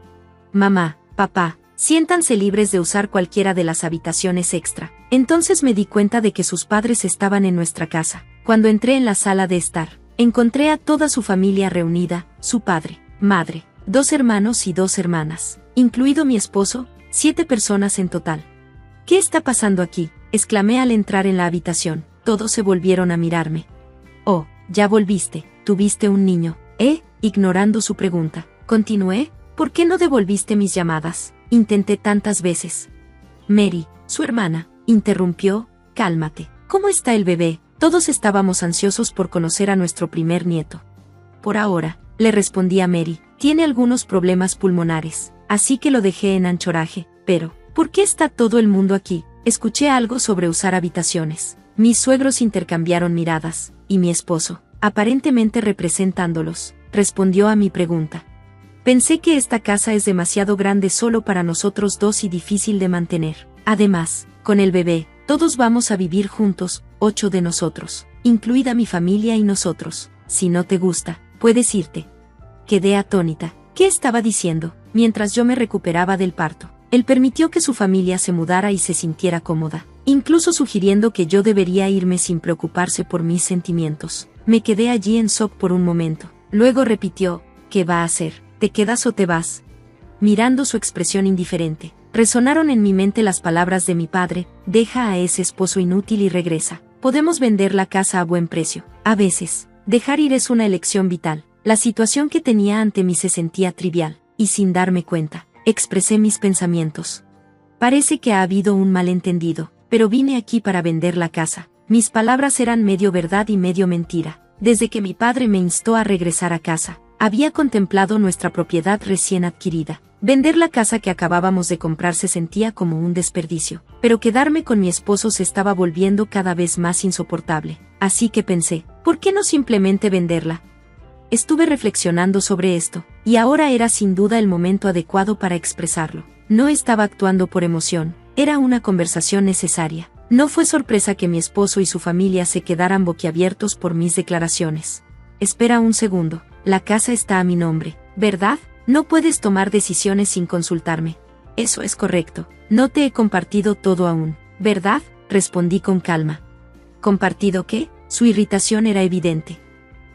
Mamá, papá, siéntanse libres de usar cualquiera de las habitaciones extra. Entonces me di cuenta de que sus padres estaban en nuestra casa. Cuando entré en la sala de estar, encontré a toda su familia reunida, su padre, madre, 2 hermanos y 2 hermanas, incluido mi esposo, 7 personas en total. ¿Qué está pasando aquí?, exclamé al entrar en la habitación. Todos se volvieron a mirarme. Oh, ya volviste, tuviste un niño, ignorando su pregunta. Continué, ¿por qué no devolviste mis llamadas? Intenté tantas veces. Mary, su hermana, interrumpió, cálmate. ¿Cómo está el bebé? Todos estábamos ansiosos por conocer a nuestro primer nieto. Por ahora, le respondí a Mary, tiene algunos problemas pulmonares, así que lo dejé en anchoraje. Pero, ¿por qué está todo el mundo aquí? Escuché algo sobre usar habitaciones. Mis suegros intercambiaron miradas, y mi esposo, aparentemente representándolos, respondió a mi pregunta. Pensé que esta casa es demasiado grande solo para nosotros dos y difícil de mantener. Además, con el bebé, todos vamos a vivir juntos, 8 de nosotros, incluida mi familia y nosotros. Si no te gusta, puedes irte. Quedé atónita. ¿Qué estaba diciendo? Mientras yo me recuperaba del parto, él permitió que su familia se mudara y se sintiera cómoda, incluso sugiriendo que yo debería irme sin preocuparse por mis sentimientos. Me quedé allí en shock por un momento. Luego repitió, ¿qué va a hacer? ¿Te quedas o te vas? Mirando su expresión indiferente, resonaron en mi mente las palabras de mi padre, deja a ese esposo inútil y regresa. Podemos vender la casa a buen precio. A veces, dejar ir es una elección vital. La situación que tenía ante mí se sentía trivial, y sin darme cuenta, expresé mis pensamientos. Parece que ha habido un malentendido, pero vine aquí para vender la casa. Mis palabras eran medio verdad y medio mentira. Desde que mi padre me instó a regresar a casa, había contemplado nuestra propiedad recién adquirida. Vender la casa que acabábamos de comprar se sentía como un desperdicio, pero quedarme con mi esposo se estaba volviendo cada vez más insoportable. Así que pensé, ¿por qué no simplemente venderla? Estuve reflexionando sobre esto, y ahora era sin duda el momento adecuado para expresarlo. No estaba actuando por emoción, era una conversación necesaria. No fue sorpresa que mi esposo y su familia se quedaran boquiabiertos por mis declaraciones. Espera un segundo, la casa está a mi nombre, ¿verdad? No puedes tomar decisiones sin consultarme. Eso es correcto, no te he compartido todo aún, ¿verdad? Respondí con calma. ¿Compartido qué? Su irritación era evidente.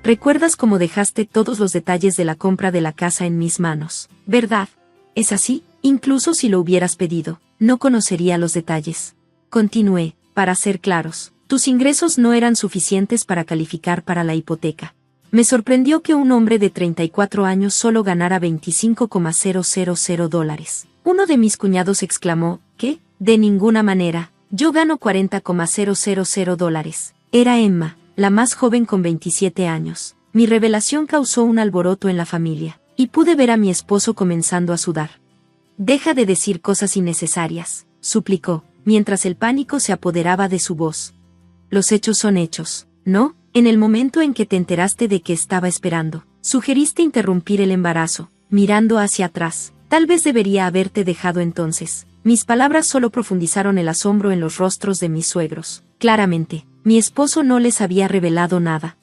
¿Recuerdas cómo dejaste todos los detalles de la compra de la casa en mis manos, verdad? ¿Es así? Incluso si lo hubieras pedido, no conocería los detalles. Continué, para ser claros, tus ingresos no eran suficientes para calificar para la hipoteca. Me sorprendió que un hombre de 34 años solo ganara $25,000. Uno de mis cuñados exclamó, ¿qué? De ninguna manera, yo gano $40,000. Era Emma, la más joven con 27 años. Mi revelación causó un alboroto en la familia, y pude ver a mi esposo comenzando a sudar. Deja de decir cosas innecesarias, suplicó, mientras el pánico se apoderaba de su voz. Los hechos son hechos, ¿no? En el momento en que te enteraste de que estaba esperando, sugeriste interrumpir el embarazo, mirando hacia atrás. Tal vez debería haberte dejado entonces. Mis palabras solo profundizaron el asombro en los rostros de mis suegros. Claramente, mi esposo no les había revelado nada.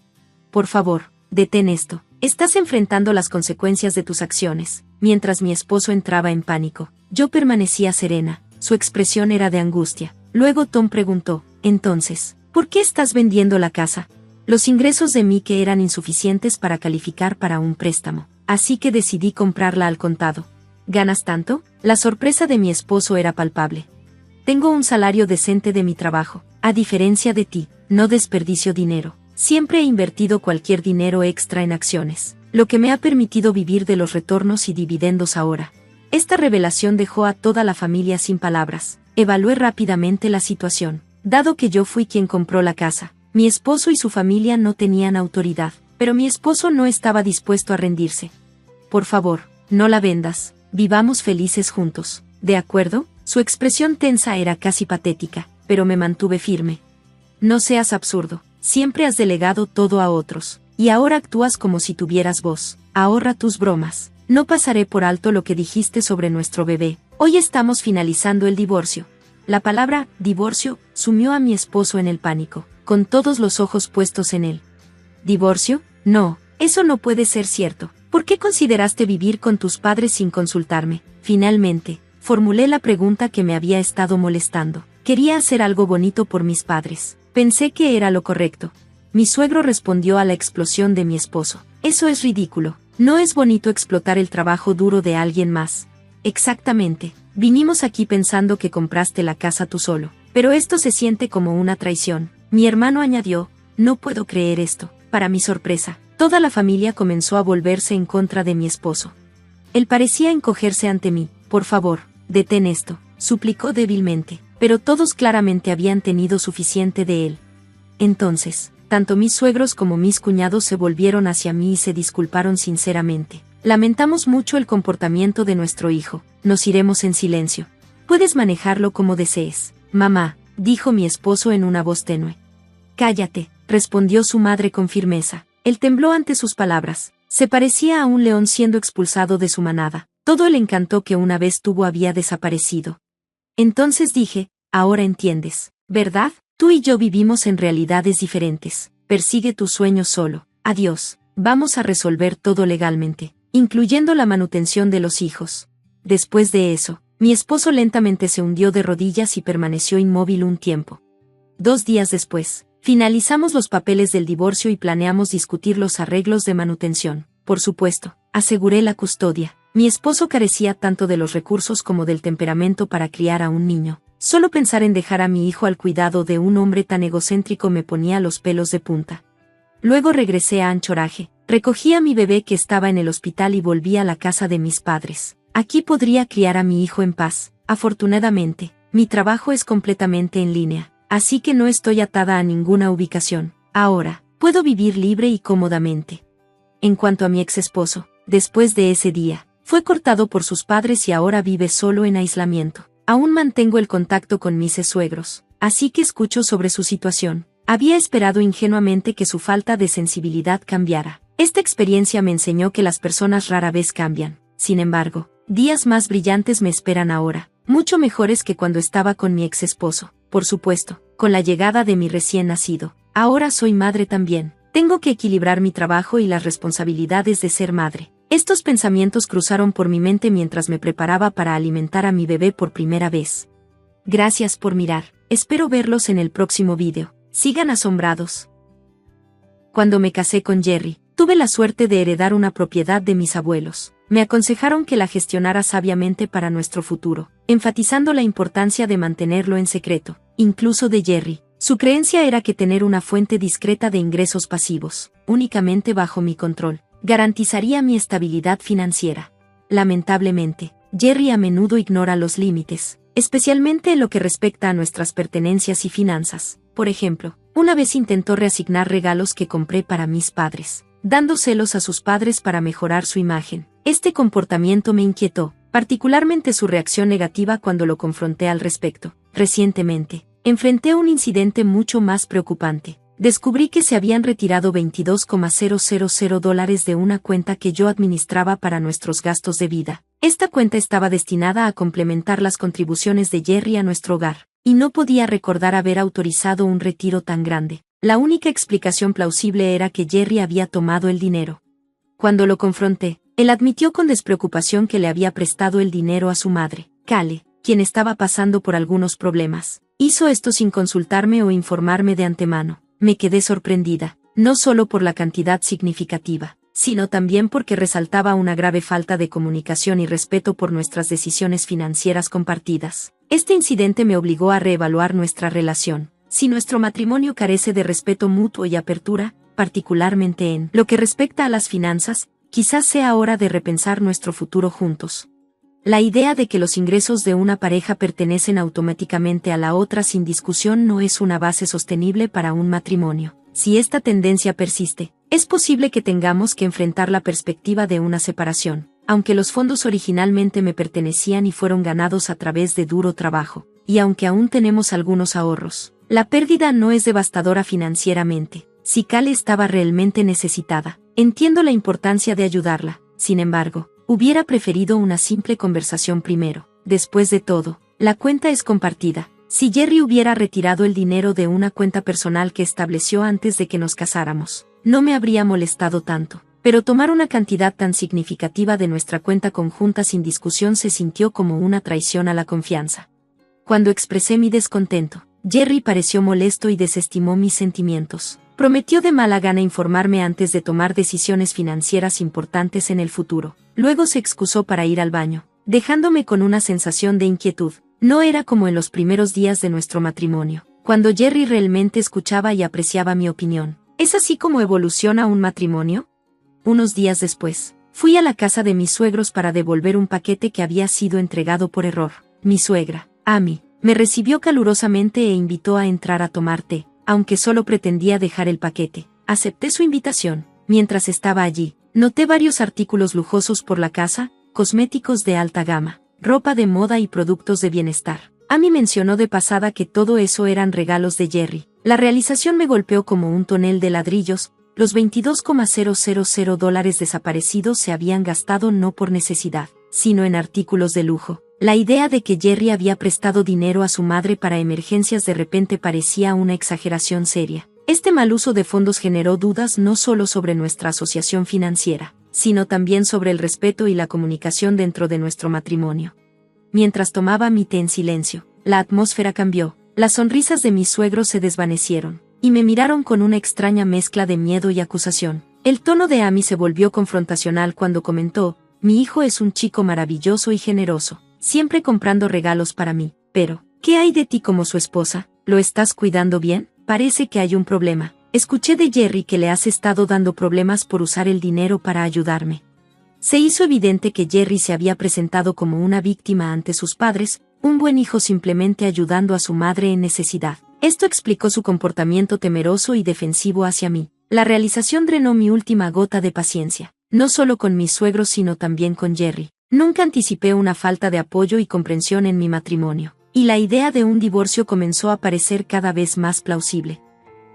Por favor, detén esto. Estás enfrentando las consecuencias de tus acciones. Mientras mi esposo entraba en pánico, yo permanecía serena. Su expresión era de angustia. Luego Tom preguntó, entonces, ¿por qué estás vendiendo la casa? Los ingresos de Mike eran insuficientes para calificar para un préstamo, así que decidí comprarla al contado. ¿Ganas tanto? La sorpresa de mi esposo era palpable. Tengo un salario decente de mi trabajo. A diferencia de ti, no desperdicio dinero. Siempre he invertido cualquier dinero extra en acciones, lo que me ha permitido vivir de los retornos y dividendos ahora. Esta revelación dejó a toda la familia sin palabras. Evalué rápidamente la situación. Dado que yo fui quien compró la casa, mi esposo y su familia no tenían autoridad, pero mi esposo no estaba dispuesto a rendirse. Por favor, no la vendas, vivamos felices juntos, ¿de acuerdo? Su expresión tensa era casi patética, pero me mantuve firme. No seas absurdo, siempre has delegado todo a otros, y ahora actúas como si tuvieras voz. Ahorra tus bromas. No pasaré por alto lo que dijiste sobre nuestro bebé. Hoy estamos finalizando el divorcio. La palabra divorcio sumió a mi esposo en el pánico, con todos los ojos puestos en él. ¿Divorcio? No, eso no puede ser cierto. ¿Por qué consideraste vivir con tus padres sin consultarme? Finalmente, formulé la pregunta que me había estado molestando. Quería hacer algo bonito por mis padres. Pensé que era lo correcto. Mi suegro respondió a la explosión de mi esposo. Eso es ridículo. No es bonito explotar el trabajo duro de alguien más. Exactamente. Vinimos aquí pensando que compraste la casa tú solo. Pero esto se siente como una traición. Mi hermano añadió, no puedo creer esto. Para mi sorpresa, toda la familia comenzó a volverse en contra de mi esposo. Él parecía encogerse ante mí. Por favor, detén esto, suplicó débilmente. Pero todos claramente habían tenido suficiente de él. Entonces, tanto mis suegros como mis cuñados se volvieron hacia mí y se disculparon sinceramente. Lamentamos mucho el comportamiento de nuestro hijo. Nos iremos en silencio. Puedes manejarlo como desees. Mamá, dijo mi esposo en una voz tenue. Cállate, respondió su madre con firmeza. Él tembló ante sus palabras. Se parecía a un león siendo expulsado de su manada. Todo el encanto que una vez tuvo había desaparecido. Entonces dije, ahora entiendes, ¿verdad? Tú y yo vivimos en realidades diferentes. Persigue tus sueños solo. Adiós. Vamos a resolver todo legalmente, incluyendo la manutención de los hijos. Después de eso, mi esposo lentamente se hundió de rodillas y permaneció inmóvil un tiempo. 2 días después, finalizamos los papeles del divorcio y planeamos discutir los arreglos de manutención. Por supuesto, aseguré la custodia. Mi esposo carecía tanto de los recursos como del temperamento para criar a un niño. Solo pensar en dejar a mi hijo al cuidado de un hombre tan egocéntrico me ponía los pelos de punta. Luego regresé a Anchorage, recogí a mi bebé que estaba en el hospital y volví a la casa de mis padres. Aquí podría criar a mi hijo en paz. Afortunadamente, mi trabajo es completamente en línea, así que no estoy atada a ninguna ubicación. Ahora, puedo vivir libre y cómodamente. En cuanto a mi ex esposo, después de ese día, fue cortado por sus padres y ahora vive solo en aislamiento. Aún mantengo el contacto con mis suegros, así que escucho sobre su situación. Había esperado ingenuamente que su falta de sensibilidad cambiara. Esta experiencia me enseñó que las personas rara vez cambian. Sin embargo, días más brillantes me esperan ahora, mucho mejores que cuando estaba con mi ex esposo. Por supuesto, con la llegada de mi recién nacido. Ahora soy madre también. Tengo que equilibrar mi trabajo y las responsabilidades de ser madre. Estos pensamientos cruzaron por mi mente mientras me preparaba para alimentar a mi bebé por primera vez. Gracias por mirar. Espero verlos en el próximo vídeo. Sigan asombrados. Cuando me casé con Jerry, tuve la suerte de heredar una propiedad de mis abuelos. Me aconsejaron que la gestionara sabiamente para nuestro futuro, enfatizando la importancia de mantenerlo en secreto, incluso de Jerry. Su creencia era que tener una fuente discreta de ingresos pasivos, únicamente bajo mi control, garantizaría mi estabilidad financiera. Lamentablemente, Jerry a menudo ignora los límites, especialmente en lo que respecta a nuestras pertenencias y finanzas. Por ejemplo, una vez intentó reasignar regalos que compré para mis padres, dando celos a sus padres para mejorar su imagen. Este comportamiento me inquietó, particularmente su reacción negativa cuando lo confronté al respecto. Recientemente, enfrenté un incidente mucho más preocupante. Descubrí que se habían retirado $22,000 de una cuenta que yo administraba para nuestros gastos de vida. Esta cuenta estaba destinada a complementar las contribuciones de Jerry a nuestro hogar, y no podía recordar haber autorizado un retiro tan grande. La única explicación plausible era que Jerry había tomado el dinero. Cuando lo confronté, él admitió con despreocupación que le había prestado el dinero a su madre, Kale, quien estaba pasando por algunos problemas. Hizo esto sin consultarme o informarme de antemano. Me quedé sorprendida, no solo por la cantidad significativa, sino también porque resaltaba una grave falta de comunicación y respeto por nuestras decisiones financieras compartidas. Este incidente me obligó a reevaluar nuestra relación. Si nuestro matrimonio carece de respeto mutuo y apertura, particularmente en lo que respecta a las finanzas, quizás sea hora de repensar nuestro futuro juntos. La idea de que los ingresos de una pareja pertenecen automáticamente a la otra sin discusión no es una base sostenible para un matrimonio. Si esta tendencia persiste, Es posible que tengamos que enfrentar la perspectiva de una separación, aunque los fondos originalmente me pertenecían y fueron ganados a través de duro trabajo, y aunque aún tenemos algunos ahorros. La pérdida no es devastadora financieramente. Si Kale estaba realmente necesitada, entiendo la importancia de ayudarla. Sin embargo, hubiera preferido una simple conversación primero. Después de todo, la cuenta es compartida. Si Jerry hubiera retirado el dinero de una cuenta personal que estableció antes de que nos casáramos, no me habría molestado tanto. Pero tomar una cantidad tan significativa de nuestra cuenta conjunta sin discusión se sintió como una traición a la confianza. Cuando expresé mi descontento, Jerry pareció molesto y desestimó mis sentimientos. Prometió de mala gana informarme antes de tomar decisiones financieras importantes en el futuro. Luego se excusó para ir al baño, dejándome con una sensación de inquietud. No era como en los primeros días de nuestro matrimonio, cuando Jerry realmente escuchaba y apreciaba mi opinión. ¿Es así como evoluciona un matrimonio? Unos días después, fui a la casa de mis suegros para devolver un paquete que había sido entregado por error. Mi suegra, Amy, me recibió calurosamente e invitó a entrar a tomar té, aunque solo pretendía dejar el paquete. Acepté su invitación. Mientras estaba allí, noté varios artículos lujosos por la casa, cosméticos de alta gama, ropa de moda y productos de bienestar. Amy mencionó de pasada que todo eso eran regalos de Jerry. La realización me golpeó como un tonel de ladrillos. Los $22,000 desaparecidos se habían gastado no por necesidad, sino en artículos de lujo. La idea de que Jerry había prestado dinero a su madre para emergencias de repente parecía una exageración seria. Este mal uso de fondos generó dudas no solo sobre nuestra asociación financiera, sino también sobre el respeto y la comunicación dentro de nuestro matrimonio. Mientras tomaba mi té en silencio, la atmósfera cambió, las sonrisas de mis suegros se desvanecieron, y me miraron con una extraña mezcla de miedo y acusación. El tono de Amy se volvió confrontacional cuando comentó: mi hijo es un chico maravilloso y generoso, siempre comprando regalos para mí, pero, ¿qué hay de ti como su esposa? ¿Lo estás cuidando bien? Parece que hay un problema. Escuché de Jerry que le has estado dando problemas por usar el dinero para ayudarme. Se hizo evidente que Jerry se había presentado como una víctima ante sus padres, un buen hijo simplemente ayudando a su madre en necesidad. Esto explicó su comportamiento temeroso y defensivo hacia mí. La realización drenó mi última gota de paciencia, no solo con mis suegros sino también con Jerry. Nunca anticipé una falta de apoyo y comprensión en mi matrimonio, y la idea de un divorcio comenzó a parecer cada vez más plausible.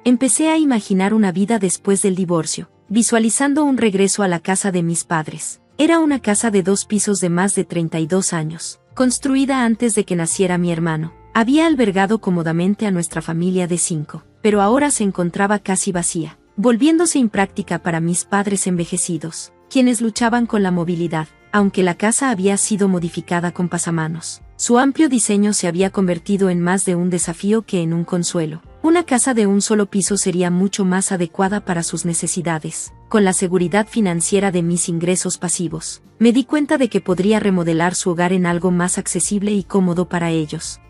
Empecé a imaginar una vida después del divorcio, visualizando un regreso a la casa de mis padres. Era una casa de 2 pisos de más de 32 años, construida antes de que naciera mi hermano. Había albergado cómodamente a nuestra familia de 5, pero ahora se encontraba casi vacía, volviéndose impráctica para mis padres envejecidos, quienes luchaban con la movilidad. Aunque la casa había sido modificada con pasamanos, su amplio diseño se había convertido en más de un desafío que en un consuelo. Una casa de un solo piso sería mucho más adecuada para sus necesidades. Con la seguridad financiera de mis ingresos pasivos, me di cuenta de que podría remodelar su hogar en algo más accesible y cómodo para ellos.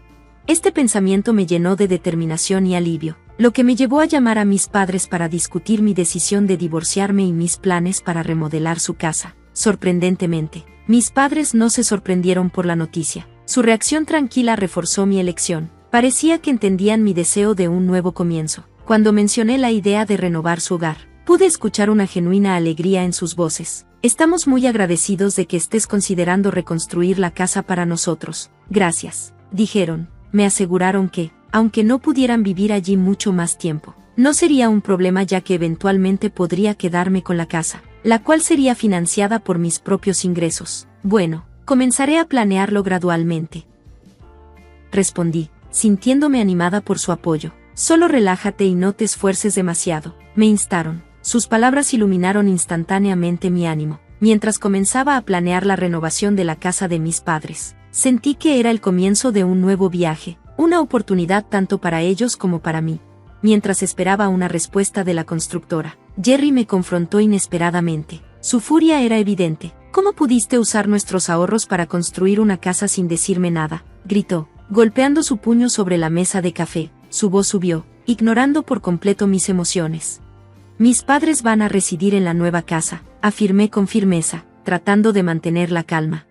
Este pensamiento me llenó de determinación y alivio, lo que me llevó a llamar a mis padres para discutir mi decisión de divorciarme y mis planes para remodelar su casa. Sorprendentemente, mis padres no se sorprendieron por la noticia. Su reacción tranquila reforzó mi elección. Parecía que entendían mi deseo de un nuevo comienzo. Cuando mencioné la idea de renovar su hogar, pude escuchar una genuina alegría en sus voces. Estamos muy agradecidos de que estés considerando reconstruir la casa para nosotros. Gracias, dijeron. Me aseguraron que, aunque no pudieran vivir allí mucho más tiempo, no sería un problema ya que eventualmente podría quedarme con la casa, la cual sería financiada por mis propios ingresos. Bueno, comenzaré a planearlo gradualmente, respondí, sintiéndome animada por su apoyo. Solo relájate y no te esfuerces demasiado, me instaron. Sus palabras iluminaron instantáneamente mi ánimo. Mientras comenzaba a planear la renovación de la casa de mis padres, sentí que era el comienzo de un nuevo viaje, una oportunidad tanto para ellos como para mí. Mientras esperaba una respuesta de la constructora, Jerry me confrontó inesperadamente. Su furia era evidente. ¿Cómo pudiste usar nuestros ahorros para construir una casa sin decirme nada?, gritó, golpeando su puño sobre la mesa de café. Su voz subió, ignorando por completo mis emociones. Mis padres van a residir en la nueva casa, afirmé con firmeza, tratando de mantener la calma.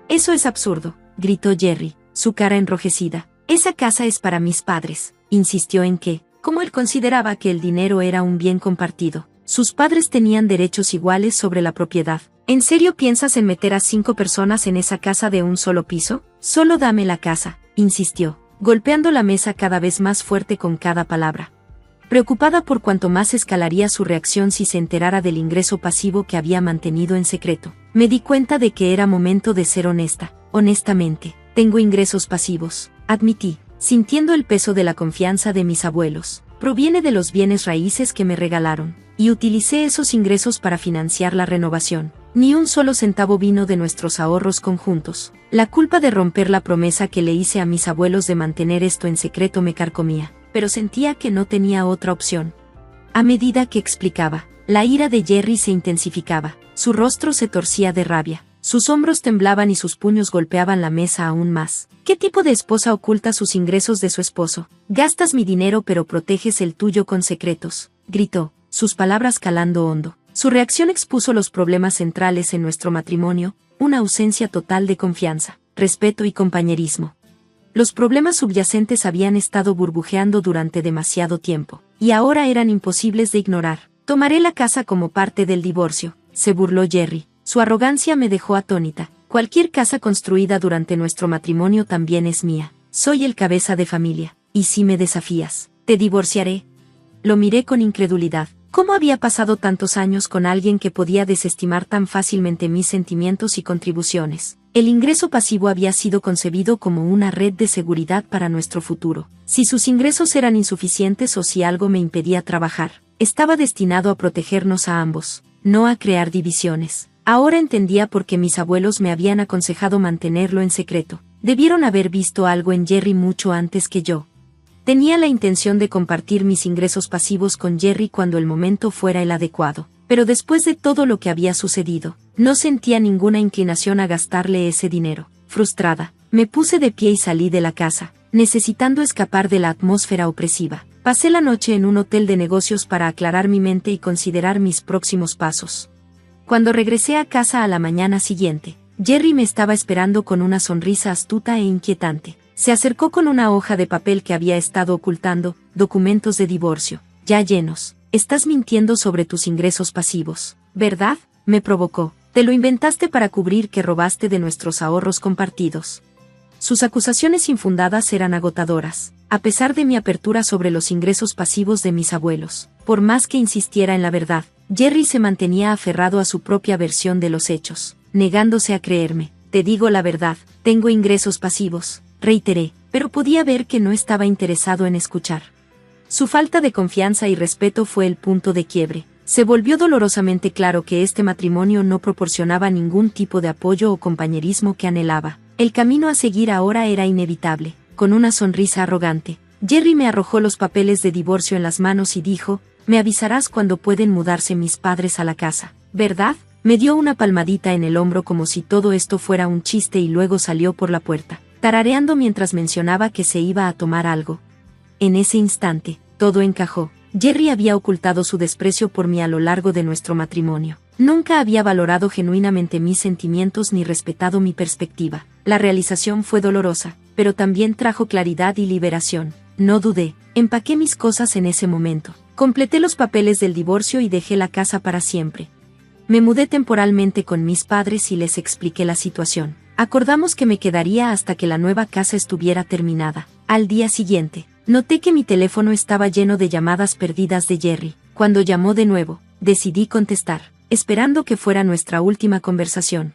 Eso es absurdo, gritó Jerry, su cara enrojecida. Esa casa es para mis padres, insistió en que, como él consideraba que el dinero era un bien compartido, Sus padres tenían derechos iguales sobre la propiedad. ¿En serio piensas en meter a 5 personas en esa casa de un solo piso? Solo dame la casa, insistió, golpeando la mesa cada vez más fuerte con cada palabra. Preocupada por cuanto más escalaría su reacción si se enterara del ingreso pasivo que había mantenido en secreto, me di cuenta de que era momento de ser honesta. Honestamente, tengo ingresos pasivos, admití, sintiendo el peso de la confianza de mis abuelos. Proviene de los bienes raíces que me regalaron, y utilicé esos ingresos para financiar la renovación. Ni un solo centavo vino de nuestros ahorros conjuntos. La culpa de romper la promesa que le hice a mis abuelos de mantener esto en secreto me carcomía, pero sentía que no tenía otra opción. A medida que explicaba, la ira de Jerry se intensificaba, su rostro se torcía de rabia, sus hombros temblaban y sus puños golpeaban la mesa aún más. ¿Qué tipo de esposa oculta sus ingresos de su esposo? Gastas mi dinero pero proteges el tuyo con secretos, gritó, sus palabras calando hondo. Su reacción expuso los problemas centrales en nuestro matrimonio, una ausencia total de confianza, respeto y compañerismo. Los problemas subyacentes habían estado burbujeando durante demasiado tiempo, y ahora eran imposibles de ignorar. Tomaré la casa como parte del divorcio, se burló Jerry. Su arrogancia me dejó atónita. Cualquier casa construida durante nuestro matrimonio también es mía. Soy el cabeza de familia, y si me desafías, te divorciaré. Lo miré con incredulidad. ¿Cómo había pasado tantos años con alguien que podía desestimar tan fácilmente mis sentimientos y contribuciones? El ingreso pasivo había sido concebido como una red de seguridad para nuestro futuro. Si sus ingresos eran insuficientes o si algo me impedía trabajar, estaba destinado a protegernos a ambos, no a crear divisiones. Ahora entendía por qué mis abuelos me habían aconsejado mantenerlo en secreto. Debieron haber visto algo en Jerry mucho antes que yo. Tenía la intención de compartir mis ingresos pasivos con Jerry cuando el momento fuera el adecuado, pero después de todo lo que había sucedido, no sentía ninguna inclinación a gastarle ese dinero. Frustrada, me puse de pie y salí de la casa, necesitando escapar de la atmósfera opresiva. Pasé la noche en un hotel de negocios para aclarar mi mente y considerar mis próximos pasos. Cuando regresé a casa a la mañana siguiente, Jerry me estaba esperando con una sonrisa astuta e inquietante. Se acercó con una hoja de papel que había estado ocultando, documentos de divorcio, ya llenos. Estás mintiendo sobre tus ingresos pasivos, ¿verdad? Me provocó. Te lo inventaste para cubrir que robaste de nuestros ahorros compartidos. Sus acusaciones infundadas eran agotadoras, a pesar de mi apertura sobre los ingresos pasivos de mis abuelos. Por más que insistiera en la verdad, Jerry se mantenía aferrado a su propia versión de los hechos, negándose a creerme. Te digo la verdad, tengo ingresos pasivos, reiteré, pero podía ver que no estaba interesado en escuchar. Su falta de confianza y respeto fue el punto de quiebre. Se volvió dolorosamente claro que este matrimonio no proporcionaba ningún tipo de apoyo o compañerismo que anhelaba. El camino a seguir ahora era inevitable. Con una sonrisa arrogante, Jerry me arrojó los papeles de divorcio en las manos y dijo, me avisarás cuando pueden mudarse mis padres a la casa, ¿verdad? Me dio una palmadita en el hombro como si todo esto fuera un chiste y luego salió por la puerta, tarareando mientras mencionaba que se iba a tomar algo. En ese instante, todo encajó. Jerry había ocultado su desprecio por mí a lo largo de nuestro matrimonio. Nunca había valorado genuinamente mis sentimientos ni respetado mi perspectiva. La realización fue dolorosa, pero también trajo claridad y liberación. No dudé, empaqué mis cosas en ese momento. Completé los papeles del divorcio y dejé la casa para siempre. Me mudé temporalmente con mis padres y les expliqué la situación. Acordamos que me quedaría hasta que la nueva casa estuviera terminada. Al día siguiente, noté que mi teléfono estaba lleno de llamadas perdidas de Jerry. Cuando llamó de nuevo, decidí contestar, esperando que fuera nuestra última conversación.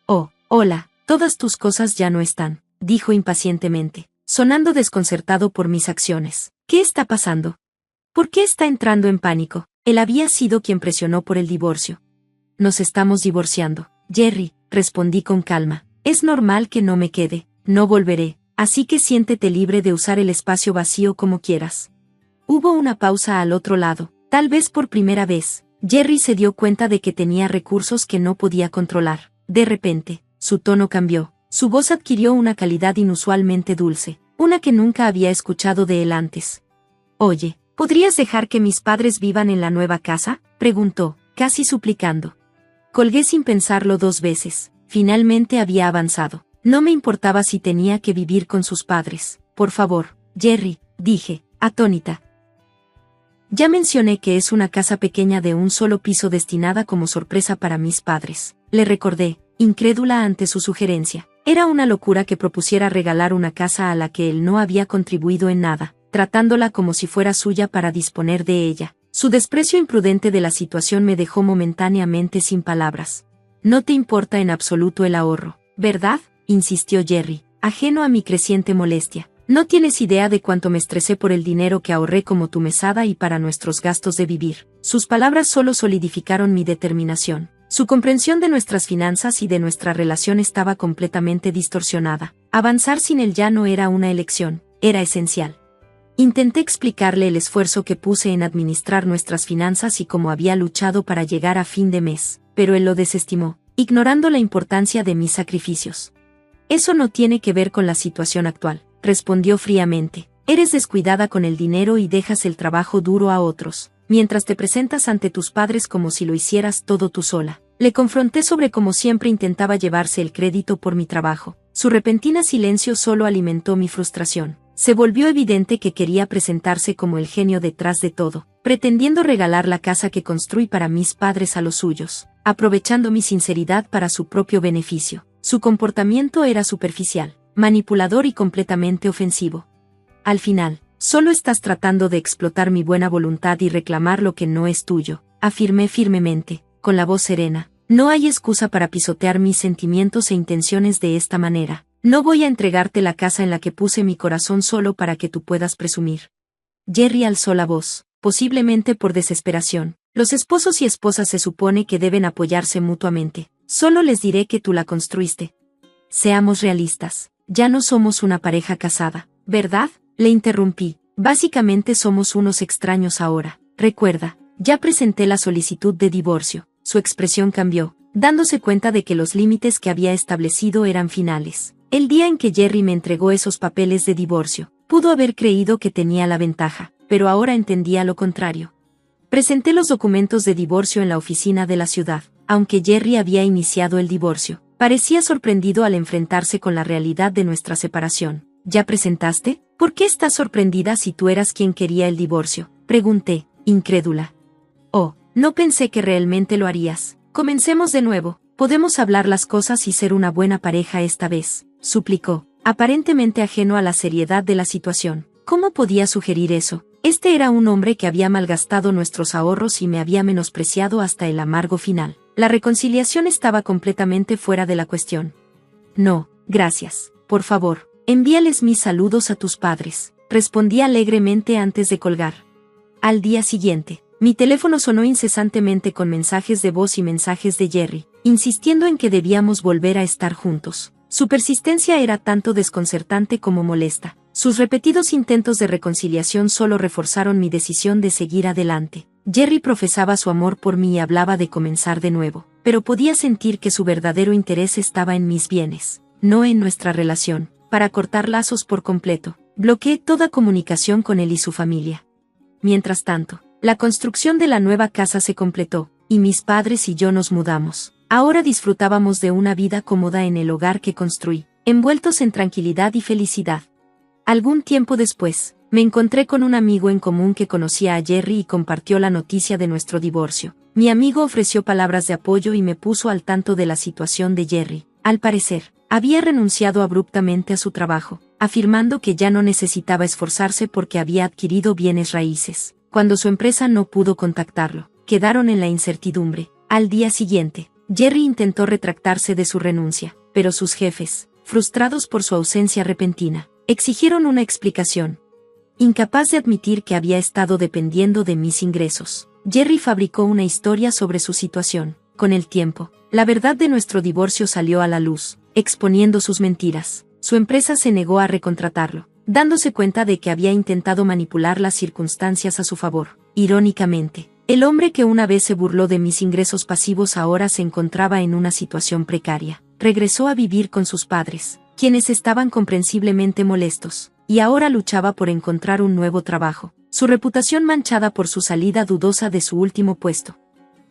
Oh, hola, todas tus cosas ya no están, dijo impacientemente, sonando desconcertado por mis acciones. ¿Qué está pasando? ¿Por qué está entrando en pánico? Él había sido quien presionó por el divorcio. Nos estamos divorciando, Jerry, respondí con calma. Es normal que no me quede, no volveré, así que siéntete libre de usar el espacio vacío como quieras. Hubo una pausa al otro lado, tal vez por primera vez. Jerry se dio cuenta de que tenía recursos que no podía controlar. De repente, su tono cambió, su voz adquirió una calidad inusualmente dulce, una que nunca había escuchado de él antes. Oye, ¿podrías dejar que mis padres vivan en la nueva casa? Preguntó, casi suplicando. Colgué sin pensarlo 2 veces. Finalmente había avanzado. No me importaba si tenía que vivir con sus padres. Por favor, Jerry, dije, atónita. Ya mencioné que es una casa pequeña de un solo piso destinada como sorpresa para mis padres. Le recordé, incrédula ante su sugerencia. Era una locura que propusiera regalar una casa a la que él no había contribuido en nada, tratándola como si fuera suya para disponer de ella. Su desprecio imprudente de la situación me dejó momentáneamente sin palabras. No te importa en absoluto el ahorro, ¿verdad?, insistió Jerry, ajeno a mi creciente molestia. No tienes idea de cuánto me estresé por el dinero que ahorré como tu mesada y para nuestros gastos de vivir. Sus palabras solo solidificaron mi determinación. Su comprensión de nuestras finanzas y de nuestra relación estaba completamente distorsionada. Avanzar sin él ya no era una elección, era esencial. Intenté explicarle el esfuerzo que puse en administrar nuestras finanzas y cómo había luchado para llegar a fin de mes, pero él lo desestimó, ignorando la importancia de mis sacrificios. Eso no tiene que ver con la situación actual, respondió fríamente. Eres descuidada con el dinero y dejas el trabajo duro a otros, mientras te presentas ante tus padres como si lo hicieras todo tú sola. Le confronté sobre cómo siempre intentaba llevarse el crédito por mi trabajo. Su repentina silencio solo alimentó mi frustración. Se volvió evidente que quería presentarse como el genio detrás de todo, pretendiendo regalar la casa que construí para mis padres a los suyos, aprovechando mi sinceridad para su propio beneficio. Su comportamiento era superficial, manipulador y completamente ofensivo. Al final, solo estás tratando de explotar mi buena voluntad y reclamar lo que no es tuyo, afirmé firmemente, con la voz serena. No hay excusa para pisotear mis sentimientos e intenciones de esta manera. No voy a entregarte la casa en la que puse mi corazón solo para que tú puedas presumir. Jerry alzó la voz, posiblemente por desesperación. Los esposos y esposas se supone que deben apoyarse mutuamente. Solo les diré que tú la construiste. Seamos realistas. Ya no somos una pareja casada, ¿verdad?, le interrumpí. Básicamente somos unos extraños ahora. Recuerda, ya presenté la solicitud de divorcio. Su expresión cambió, dándose cuenta de que los límites que había establecido eran finales. El día en que Jerry me entregó esos papeles de divorcio, pudo haber creído que tenía la ventaja, pero ahora entendía lo contrario. Presenté los documentos de divorcio en la oficina de la ciudad. Aunque Jerry había iniciado el divorcio, parecía sorprendido al enfrentarse con la realidad de nuestra separación. ¿Ya presentaste? ¿Por qué estás sorprendida si tú eras quien quería el divorcio?, pregunté, incrédula. Oh, no pensé que realmente lo harías. Comencemos de nuevo. Podemos hablar las cosas y ser una buena pareja esta vez, suplicó, aparentemente ajeno a la seriedad de la situación. ¿Cómo podía sugerir eso? Este era un hombre que había malgastado nuestros ahorros y me había menospreciado hasta el amargo final. La reconciliación estaba completamente fuera de la cuestión. No, gracias. Por favor, envíales mis saludos a tus padres, respondí alegremente antes de colgar. Al día siguiente, mi teléfono sonó incesantemente con mensajes de voz y mensajes de Jerry, insistiendo en que debíamos volver a estar juntos. Su persistencia era tanto desconcertante como molesta. Sus repetidos intentos de reconciliación solo reforzaron mi decisión de seguir adelante. Jerry profesaba su amor por mí y hablaba de comenzar de nuevo, pero podía sentir que su verdadero interés estaba en mis bienes, no en nuestra relación. Para cortar lazos por completo, bloqueé toda comunicación con él y su familia. Mientras tanto, la construcción de la nueva casa se completó, y mis padres y yo nos mudamos. Ahora disfrutábamos de una vida cómoda en el hogar que construí, envueltos en tranquilidad y felicidad. Algún tiempo después, me encontré con un amigo en común que conocía a Jerry y compartió la noticia de nuestro divorcio. Mi amigo ofreció palabras de apoyo y me puso al tanto de la situación de Jerry. Al parecer, había renunciado abruptamente a su trabajo, afirmando que ya no necesitaba esforzarse porque había adquirido bienes raíces. Cuando su empresa no pudo contactarlo, quedaron en la incertidumbre. Al día siguiente, Jerry intentó retractarse de su renuncia, pero sus jefes, frustrados por su ausencia repentina, exigieron una explicación. Incapaz de admitir que había estado dependiendo de mis ingresos, Jerry fabricó una historia sobre su situación. Con el tiempo, la verdad de nuestro divorcio salió a la luz, exponiendo sus mentiras. Su empresa se negó a recontratarlo, dándose cuenta de que había intentado manipular las circunstancias a su favor. Irónicamente, el hombre que una vez se burló de mis ingresos pasivos ahora se encontraba en una situación precaria. Regresó a vivir con sus padres, quienes estaban comprensiblemente molestos, y ahora luchaba por encontrar un nuevo trabajo, su reputación manchada por su salida dudosa de su último puesto.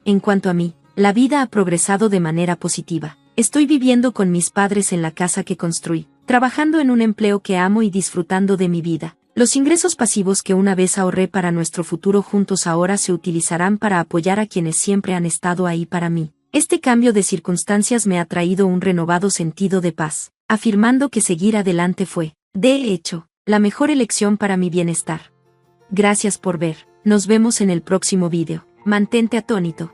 En cuanto a mí, la vida ha progresado de manera positiva. Estoy viviendo con mis padres en la casa que construí, trabajando en un empleo que amo y disfrutando de mi vida. Los ingresos pasivos que una vez ahorré para nuestro futuro juntos ahora se utilizarán para apoyar a quienes siempre han estado ahí para mí. Este cambio de circunstancias me ha traído un renovado sentido de paz, afirmando que seguir adelante fue, de hecho, la mejor elección para mi bienestar. Gracias por ver. Nos vemos en el próximo vídeo. Mantente atónito.